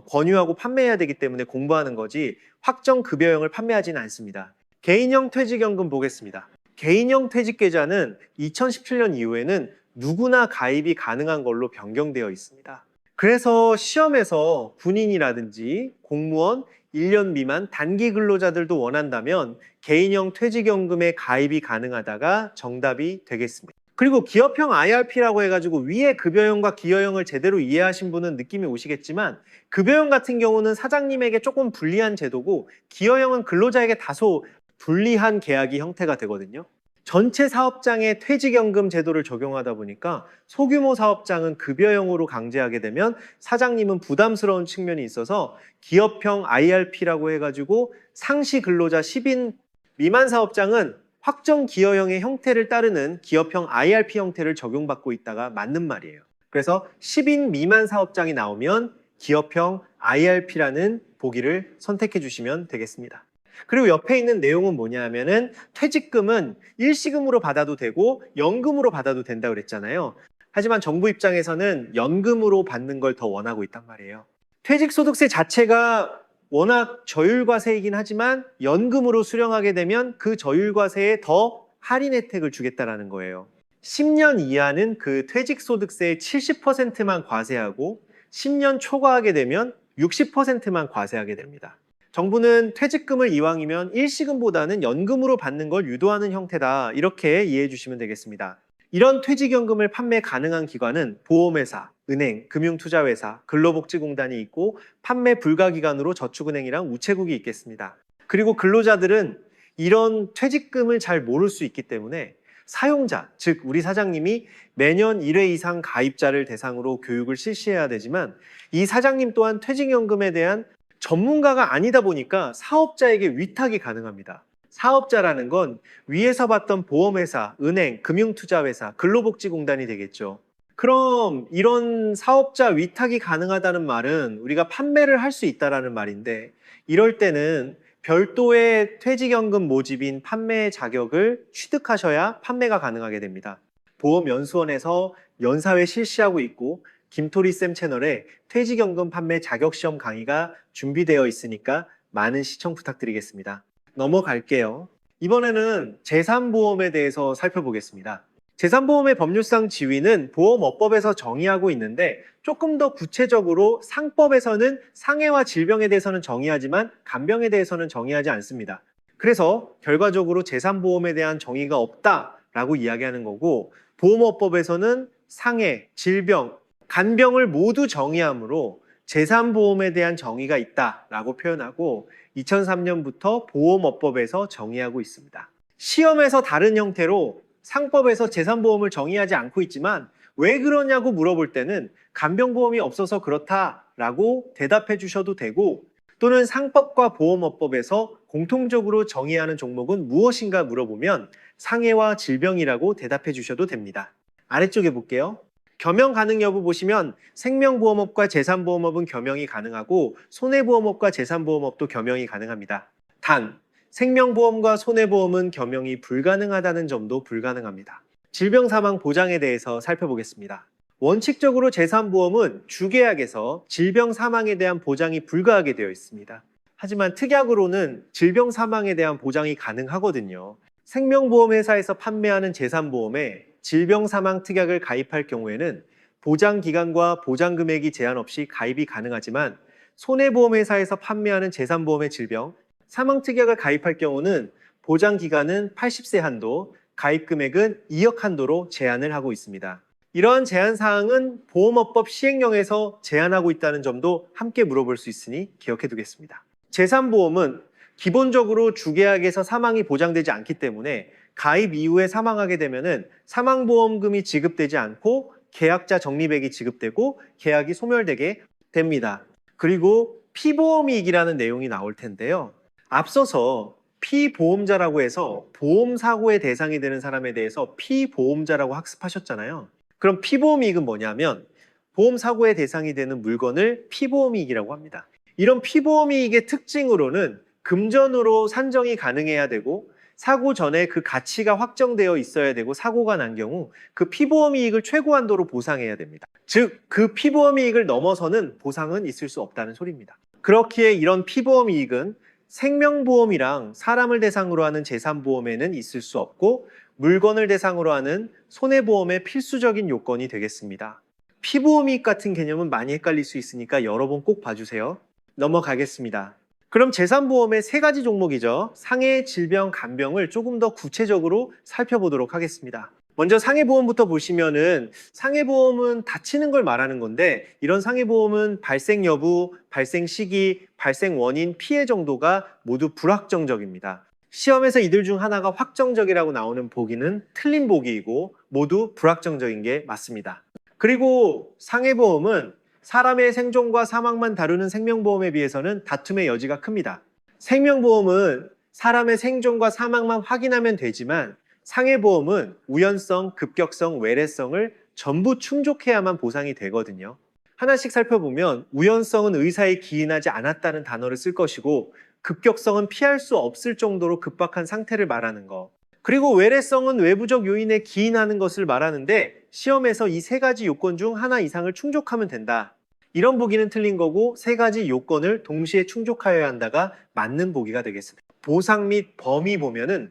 권유하고 판매해야 되기 때문에 공부하는 거지, 확정급여형을 판매하지는 않습니다. 개인형 퇴직연금 보겠습니다. 개인형 퇴직계좌는 2017년 이후에는 누구나 가입이 가능한 걸로 변경되어 있습니다. 그래서 시험에서 군인이라든지 공무원, 1년 미만 단기 근로자들도 원한다면 개인형 퇴직연금에 가입이 가능하다가 정답이 되겠습니다. 그리고 기업형 IRP라고 해가지고 위에 급여형과 기여형을 제대로 이해하신 분은 느낌이 오시겠지만, 급여형 같은 경우는 사장님에게 조금 불리한 제도고, 기여형은 근로자에게 다소 불리한 계약이 형태가 되거든요. 전체 사업장에 퇴직연금 제도를 적용하다 보니까 소규모 사업장은 급여형으로 강제하게 되면 사장님은 부담스러운 측면이 있어서 기업형 IRP라고 해가지고 상시 근로자 10인 미만 사업장은 확정 기여형의 형태를 따르는 기업형 IRP 형태를 적용받고 있다가 맞는 말이에요. 그래서 10인 미만 사업장이 나오면 기업형 IRP라는 보기를 선택해 주시면 되겠습니다. 그리고 옆에 있는 내용은 뭐냐 하면은 퇴직금은 일시금으로 받아도 되고 연금으로 받아도 된다고 그랬잖아요. 하지만 정부 입장에서는 연금으로 받는 걸 더 원하고 있단 말이에요. 퇴직소득세 자체가 워낙 저율과세이긴 하지만 연금으로 수령하게 되면 그 저율과세에 더 할인 혜택을 주겠다라는 거예요. 10년 이하는 그 퇴직소득세의 70%만 과세하고 10년 초과하게 되면 60%만 과세하게 됩니다. 정부는 퇴직금을 이왕이면 일시금보다는 연금으로 받는 걸 유도하는 형태다, 이렇게 이해해 주시면 되겠습니다. 이런 퇴직연금을 판매 가능한 기관은 보험회사, 은행, 금융투자회사, 근로복지공단이 있고, 판매 불가기관으로 저축은행이랑 우체국이 있겠습니다. 그리고 근로자들은 이런 퇴직금을 잘 모를 수 있기 때문에 사용자, 즉 우리 사장님이 매년 1회 이상 가입자를 대상으로 교육을 실시해야 되지만, 이 사장님 또한 퇴직연금에 대한 전문가가 아니다 보니까 사업자에게 위탁이 가능합니다. 사업자라는 건 위에서 봤던 보험회사, 은행, 금융투자회사, 근로복지공단이 되겠죠. 그럼 이런 사업자 위탁이 가능하다는 말은 우리가 판매를 할 수 있다는 말인데, 이럴 때는 별도의 퇴직연금 모집인 판매 자격을 취득하셔야 판매가 가능하게 됩니다. 보험연수원에서 연사회 실시하고 있고, 김토리쌤 채널에 퇴직연금 판매 자격시험 강의가 준비되어 있으니까 많은 시청 부탁드리겠습니다. 넘어갈게요. 이번에는 재산보험에 대해서 살펴보겠습니다. 재산보험의 법률상 지위는 보험업법에서 정의하고 있는데, 조금 더 구체적으로 상법에서는 상해와 질병에 대해서는 정의하지만 간병에 대해서는 정의하지 않습니다. 그래서 결과적으로 재산보험에 대한 정의가 없다라고 이야기하는 거고, 보험업법에서는 상해, 질병, 간병을 모두 정의하므로 재산보험에 대한 정의가 있다라고 표현하고, 2003년부터 보험업법에서 정의하고 있습니다. 시험에서 다른 형태로 상법에서 재산보험을 정의하지 않고 있지만 왜 그러냐고 물어볼 때는 간병보험이 없어서 그렇다라고 대답해 주셔도 되고, 또는 상법과 보험업법에서 공통적으로 정의하는 종목은 무엇인가 물어보면 상해와 질병이라고 대답해 주셔도 됩니다. 아래쪽에 볼게요. 겸용 가능 여부 보시면 생명보험업과 재산보험업은 겸용이 가능하고 손해보험업과 재산보험업도 겸용이 가능합니다. 단, 생명보험과 손해보험은 겸용이 불가능하다는 점도 불가능합니다. 질병사망 보장에 대해서 살펴보겠습니다. 원칙적으로 재산보험은 주계약에서 질병사망에 대한 보장이 불가하게 되어 있습니다. 하지만 특약으로는 질병사망에 대한 보장이 가능하거든요. 생명보험회사에서 판매하는 재산보험에 질병사망 특약을 가입할 경우에는 보장기간과 보장금액이 제한 없이 가입이 가능하지만 손해보험회사에서 판매하는 재산보험의 질병, 사망특약을 가입할 경우는 보장기간은 80세 한도, 가입금액은 2억 한도로 제한을 하고 있습니다. 이러한 제한사항은 보험업법 시행령에서 제한하고 있다는 점도 함께 물어볼 수 있으니 기억해 두겠습니다. 재산보험은 기본적으로 주계약에서 사망이 보장되지 않기 때문에 가입 이후에 사망하게 되면 사망보험금이 지급되지 않고 계약자 적립액이 지급되고 계약이 소멸되게 됩니다. 그리고 피보험이익이라는 내용이 나올 텐데요. 앞서서 피보험자라고 해서 보험사고의 대상이 되는 사람에 대해서 피보험자라고 학습하셨잖아요. 그럼 피보험이익은 뭐냐면 보험사고의 대상이 되는 물건을 피보험이익이라고 합니다. 이런 피보험이익의 특징으로는 금전으로 산정이 가능해야 되고 사고 전에 그 가치가 확정되어 있어야 되고 사고가 난 경우 그 피보험이익을 최고 한도로 보상해야 됩니다. 즉, 그 피보험이익을 넘어서는 보상은 있을 수 없다는 소리입니다. 그렇기에 이런 피보험이익은 생명보험이랑 사람을 대상으로 하는 재산보험에는 있을 수 없고 물건을 대상으로 하는 손해보험의 필수적인 요건이 되겠습니다. 피보험이익 같은 개념은 많이 헷갈릴 수 있으니까 여러 번 꼭 봐주세요. 넘어가겠습니다. 그럼 재산보험의 세 가지 종목이죠. 상해, 질병, 간병을 조금 더 구체적으로 살펴보도록 하겠습니다. 먼저 상해보험부터 보시면은 상해보험은 다치는 걸 말하는 건데 이런 상해보험은 발생 여부, 발생 시기, 발생 원인, 피해 정도가 모두 불확정적입니다. 시험에서 이들 중 하나가 확정적이라고 나오는 보기는 틀린 보기이고 모두 불확정적인 게 맞습니다. 그리고 상해보험은 사람의 생존과 사망만 다루는 생명보험에 비해서는 다툼의 여지가 큽니다. 생명보험은 사람의 생존과 사망만 확인하면 되지만 상해보험은 우연성, 급격성, 외래성을 전부 충족해야만 보상이 되거든요. 하나씩 살펴보면 우연성은 의사에 기인하지 않았다는 단어를 쓸 것이고 급격성은 피할 수 없을 정도로 급박한 상태를 말하는 거. 그리고 외래성은 외부적 요인에 기인하는 것을 말하는데 시험에서 이 세 가지 요건 중 하나 이상을 충족하면 된다. 이런 보기는 틀린 거고 세 가지 요건을 동시에 충족하여야 한다가 맞는 보기가 되겠습니다. 보상 및 범위 보면은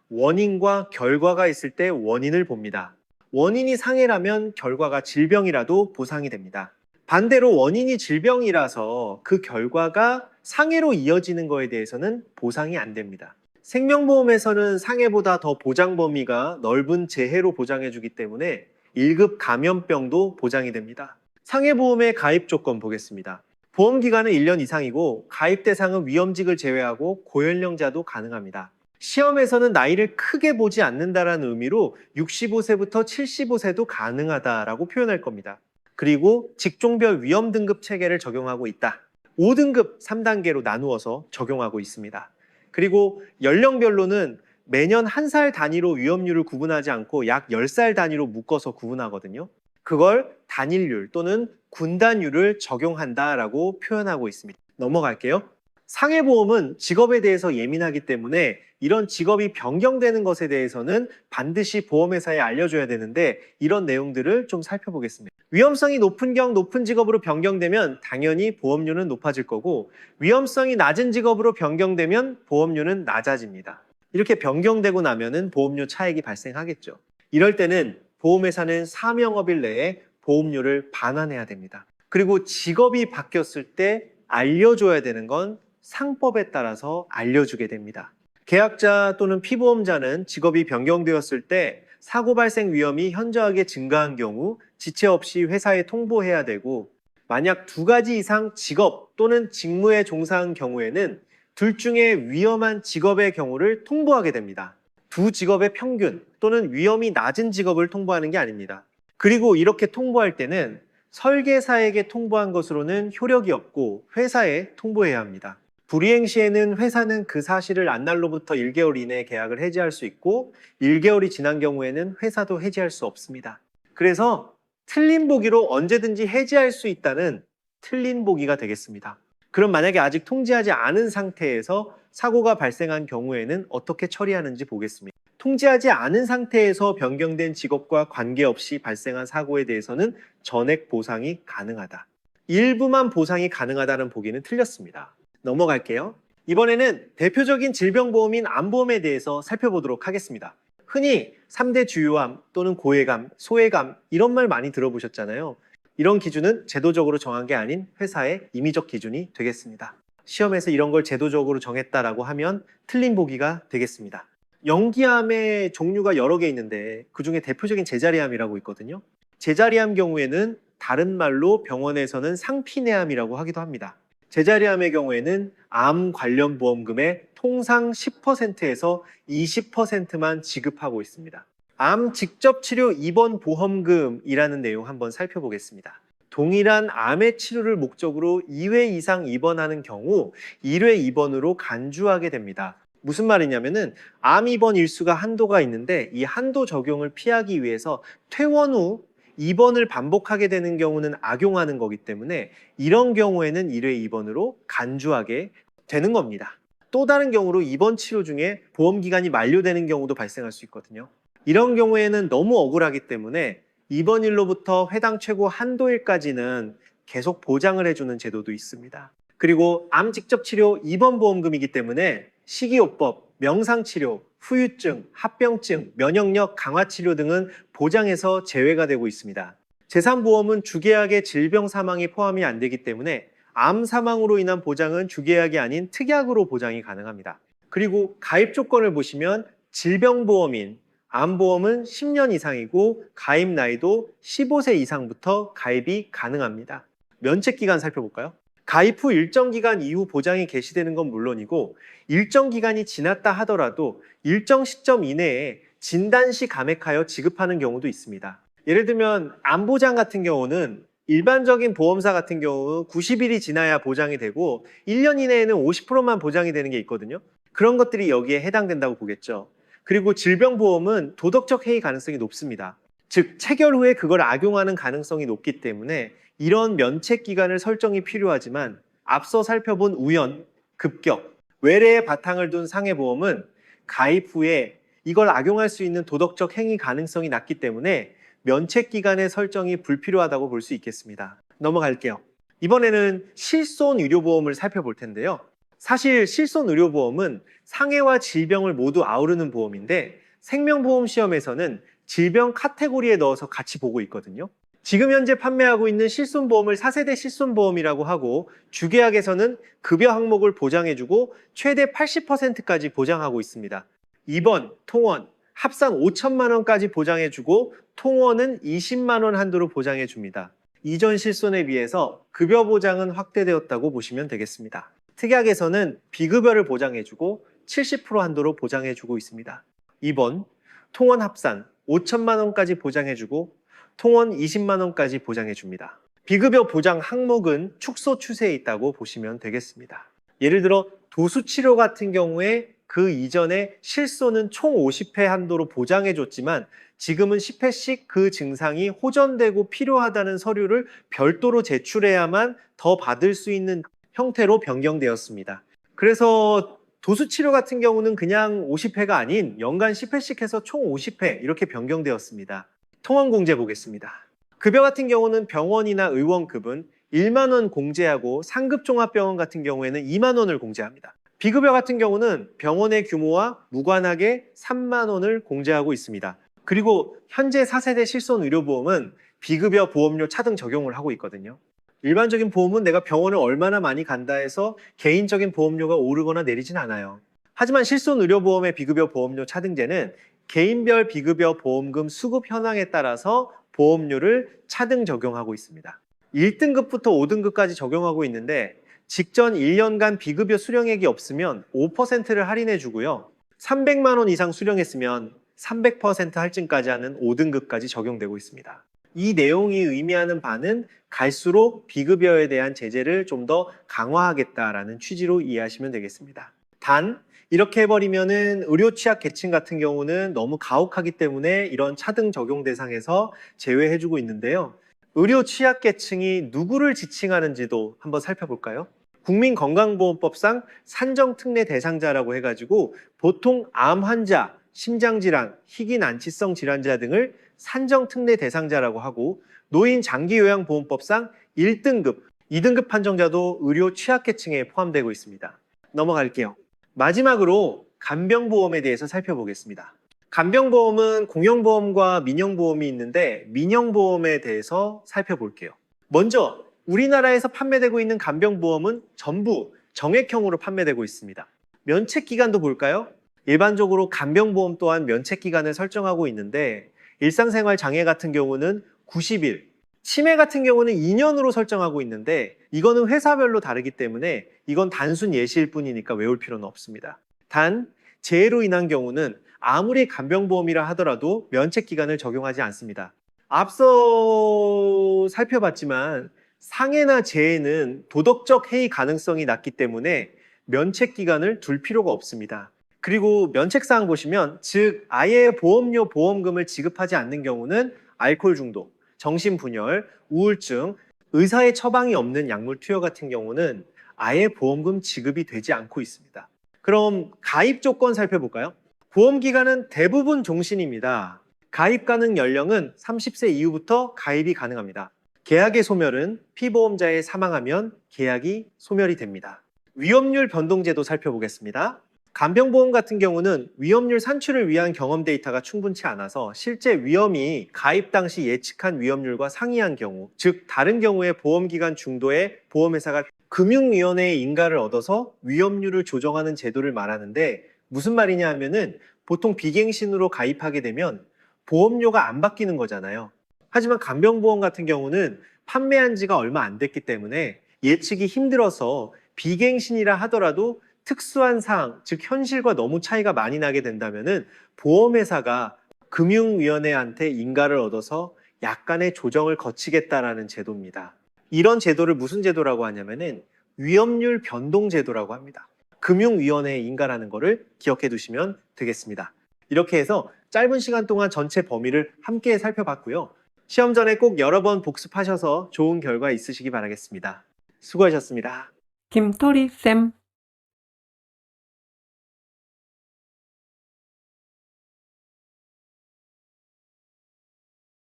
원인과 결과가 있을 때 원인을 봅니다. 원인이 상해라면 결과가 질병이라도 보상이 됩니다. 반대로 원인이 질병이라서 그 결과가 상해로 이어지는 거에 대해서는 보상이 안 됩니다. 생명보험에서는 상해보다 더 보장 범위가 넓은 재해로 보장해주기 때문에 1급 감염병도 보장이 됩니다. 상해보험의 가입 조건 보겠습니다. 보험기간은 1년 이상이고 가입 대상은 위험직을 제외하고 고연령자도 가능합니다. 시험에서는 나이를 크게 보지 않는다는 의미로 65세부터 75세도 가능하다라고 표현할 겁니다. 그리고 직종별 위험 등급 체계를 적용하고 있다. 5등급 3단계로 나누어서 적용하고 있습니다. 그리고 연령별로는 매년 1살 단위로 위험률을 구분하지 않고 약 10살 단위로 묶어서 구분하거든요. 그걸 단일률 또는 군단율을 적용한다라고 표현하고 있습니다. 넘어갈게요. 상해보험은 직업에 대해서 예민하기 때문에 이런 직업이 변경되는 것에 대해서는 반드시 보험회사에 알려줘야 되는데 이런 내용들을 좀 살펴보겠습니다. 위험성이 높은 높은 직업으로 변경되면 당연히 보험료는 높아질 거고 위험성이 낮은 직업으로 변경되면 보험료는 낮아집니다. 이렇게 변경되고 나면은 보험료 차익이 발생하겠죠. 이럴 때는 보험회사는 사명업일 내에 보험료를 반환해야 됩니다. 그리고 직업이 바뀌었을 때 알려줘야 되는 건 상법에 따라서 알려주게 됩니다. 계약자 또는 피보험자는 직업이 변경되었을 때 사고 발생 위험이 현저하게 증가한 경우 지체 없이 회사에 통보해야 되고 만약 2가지 이상 직업 또는 직무에 종사한 경우에는 둘 중에 위험한 직업의 경우를 통보하게 됩니다. 두 직업의 평균 또는 위험이 낮은 직업을 통보하는 게 아닙니다. 그리고 이렇게 통보할 때는 설계사에게 통보한 것으로는 효력이 없고 회사에 통보해야 합니다. 불이행 시에는 회사는 그 사실을 안 날로부터 1개월 이내에 계약을 해지할 수 있고 1개월이 지난 경우에는 회사도 해지할 수 없습니다. 그래서 틀린 보기로 언제든지 해지할 수 있다는 틀린 보기가 되겠습니다. 그럼 만약에 아직 통지하지 않은 상태에서 사고가 발생한 경우에는 어떻게 처리하는지 보겠습니다. 통지하지 않은 상태에서 변경된 직업과 관계없이 발생한 사고에 대해서는 전액 보상이 가능하다. 일부만 보상이 가능하다는 보기는 틀렸습니다. 넘어갈게요. 이번에는 대표적인 질병보험인 암보험에 대해서 살펴보도록 하겠습니다. 흔히 3대 주요암 또는 고해감, 소해감 이런 말 많이 들어보셨잖아요. 이런 기준은 제도적으로 정한 게 아닌 회사의 임의적 기준이 되겠습니다. 시험에서 이런 걸 제도적으로 정했다라고 하면 틀린 보기가 되겠습니다. 연기암의 종류가 여러 개 있는데 그중에 대표적인 제자리암이라고 있거든요. 제자리암 경우에는 다른 말로 병원에서는 상피내암이라고 하기도 합니다. 제자리암의 경우에는 암 관련 보험금의 통상 10%에서 20%만 지급하고 있습니다. 암 직접 치료 입원 보험금이라는 내용 한번 살펴보겠습니다. 동일한 암의 치료를 목적으로 2회 이상 입원하는 경우 1회 입원으로 간주하게 됩니다. 무슨 말이냐면은 암 입원 일수가 한도가 있는데 이 한도 적용을 피하기 위해서 퇴원 후 입원을 반복하게 되는 경우는 악용하는 거기 때문에 이런 경우에는 1회 입원으로 간주하게 되는 겁니다. 또 다른 경우로 입원 치료 중에 보험 기간이 만료되는 경우도 발생할 수 있거든요. 이런 경우에는 너무 억울하기 때문에 입원일로부터 해당 최고 한도일까지는 계속 보장을 해주는 제도도 있습니다. 그리고 암 직접 치료 입원 보험금이기 때문에 식이요법, 명상치료, 후유증, 합병증, 면역력 강화 치료 등은 보장에서 제외가 되고 있습니다. 제3보험은 주계약의 질병 사망이 포함이 안 되기 때문에 암 사망으로 인한 보장은 주계약이 아닌 특약으로 보장이 가능합니다. 그리고 가입 조건을 보시면 질병보험인 암보험은 10년 이상이고 가입 나이도 15세 이상부터 가입이 가능합니다. 면책기간 살펴볼까요? 가입 후 일정 기간 이후 보장이 개시되는 건 물론이고 일정 기간이 지났다 하더라도 일정 시점 이내에 진단시 감액하여 지급하는 경우도 있습니다. 예를 들면 암보장 같은 경우는 일반적인 보험사 같은 경우 90일이 지나야 보장이 되고 1년 이내에는 50%만 보장이 되는 게 있거든요. 그런 것들이 여기에 해당된다고 보겠죠. 그리고 질병보험은 도덕적 해이 가능성이 높습니다. 즉 체결 후에 그걸 악용하는 가능성이 높기 때문에 이런 면책 기간을 설정이 필요하지만 앞서 살펴본 우연, 급격, 외래의 바탕을 둔 상해보험은 가입 후에 이걸 악용할 수 있는 도덕적 행위 가능성이 낮기 때문에 면책 기간의 설정이 불필요하다고 볼 수 있겠습니다. 넘어갈게요. 이번에는 실손 의료보험을 살펴볼 텐데요. 사실 실손 의료보험은 상해와 질병을 모두 아우르는 보험인데 생명보험 시험에서는 질병 카테고리에 넣어서 같이 보고 있거든요. 지금 현재 판매하고 있는 실손보험을 4세대 실손보험이라고 하고 주계약에서는 급여 항목을 보장해주고 최대 80%까지 보장하고 있습니다. 입원, 통원, 합산 5천만 원까지 보장해주고 통원은 20만 원 한도로 보장해줍니다. 이전 실손에 비해서 급여 보장은 확대되었다고 보시면 되겠습니다. 특약에서는 비급여를 보장해주고 70% 한도로 보장해주고 있습니다. 입원, 통원 합산 5천만 원까지 보장해주고 통원 20만 원까지 보장해줍니다. 비급여 보장 항목은 축소 추세에 있다고 보시면 되겠습니다. 예를 들어 도수치료 같은 경우에 그 이전에 실손은 총 50회 한도로 보장해줬지만 지금은 10회씩 그 증상이 호전되고 필요하다는 서류를 별도로 제출해야만 더 받을 수 있는 형태로 변경되었습니다. 그래서 도수치료 같은 경우는 그냥 50회가 아닌 연간 10회씩 해서 총 50회 이렇게 변경되었습니다. 통원공제 보겠습니다. 급여 같은 경우는 병원이나 의원급은 1만 원 공제하고 상급종합병원 같은 경우에는 2만 원을 공제합니다. 비급여 같은 경우는 병원의 규모와 무관하게 3만 원을 공제하고 있습니다. 그리고 현재 4세대 실손의료보험은 비급여 보험료 차등 적용을 하고 있거든요. 일반적인 보험은 내가 병원을 얼마나 많이 간다 해서 개인적인 보험료가 오르거나 내리진 않아요. 하지만 실손의료보험의 비급여 보험료 차등제는 개인별 비급여 보험금 수급 현황에 따라서 보험료를 차등 적용하고 있습니다. 1등급부터 5등급까지 적용하고 있는데 직전 1년간 비급여 수령액이 없으면 5%를 할인해 주고요. 300만 원 이상 수령했으면 300% 할증까지 하는 5등급까지 적용되고 있습니다. 이 내용이 의미하는 바는 갈수록 비급여에 대한 제재를 좀 더 강화하겠다라는 취지로 이해하시면 되겠습니다. 단, 이렇게 해버리면은 의료 취약 계층 같은 경우는 너무 가혹하기 때문에 이런 차등 적용 대상에서 제외해주고 있는데요. 의료 취약 계층이 누구를 지칭하는지도 한번 살펴볼까요? 국민건강보험법상 산정특례 대상자라고 해가지고 보통 암 환자, 심장질환, 희귀난치성 질환자 등을 산정특례 대상자라고 하고 노인 장기요양보험법상 1등급, 2등급 판정자도 의료 취약계층에 포함되고 있습니다. 넘어갈게요. 마지막으로 간병보험에 대해서 살펴보겠습니다. 간병보험은 공영보험과 민영보험이 있는데 민영보험에 대해서 살펴볼게요. 먼저 우리나라에서 판매되고 있는 간병보험은 전부 정액형으로 판매되고 있습니다. 면책기간도 볼까요? 일반적으로 간병보험 또한 면책기간을 설정하고 있는데 일상생활 장애 같은 경우는 90일, 치매 같은 경우는 2년으로 설정하고 있는데 이거는 회사별로 다르기 때문에 이건 단순 예시일 뿐이니까 외울 필요는 없습니다. 단, 재해로 인한 경우는 아무리 간병보험이라 하더라도 면책기간을 적용하지 않습니다. 앞서 살펴봤지만 상해나 재해는 도덕적 해이 가능성이 낮기 때문에 면책기간을 둘 필요가 없습니다. 그리고 면책사항 보시면 즉 아예 보험료 보험금을 지급하지 않는 경우는 알코올 중독, 정신분열, 우울증, 의사의 처방이 없는 약물 투여 같은 경우는 아예 보험금 지급이 되지 않고 있습니다. 그럼 가입 조건 살펴볼까요? 보험기간은 대부분 종신입니다. 가입 가능 연령은 30세 이후부터 가입이 가능합니다. 계약의 소멸은 피보험자의 사망하면 계약이 소멸이 됩니다. 위험률 변동제도 살펴보겠습니다. 간병보험 같은 경우는 위험률 산출을 위한 경험 데이터가 충분치 않아서 실제 위험이 가입 당시 예측한 위험률과 상이한 경우, 즉 다른 경우에 보험기간 중도에 보험회사가 금융위원회의 인가를 얻어서 위험률을 조정하는 제도를 말하는데 무슨 말이냐 하면은 보통 비갱신으로 가입하게 되면 보험료가 안 바뀌는 거잖아요. 하지만 간병보험 같은 경우는 판매한 지가 얼마 안 됐기 때문에 예측이 힘들어서 비갱신이라 하더라도 특수한 사항, 즉 현실과 너무 차이가 많이 나게 된다면은 보험회사가 금융위원회한테 인가를 얻어서 약간의 조정을 거치겠다라는 제도입니다. 이런 제도를 무슨 제도라고 하냐면은 위험률 변동 제도라고 합니다. 금융위원회의 인가라는 거를 기억해 두시면 되겠습니다. 이렇게 해서 짧은 시간 동안 전체 범위를 함께 살펴봤고요. 시험 전에 꼭 여러 번 복습하셔서 좋은 결과 있으시기 바라겠습니다. 수고하셨습니다. 김토리쌤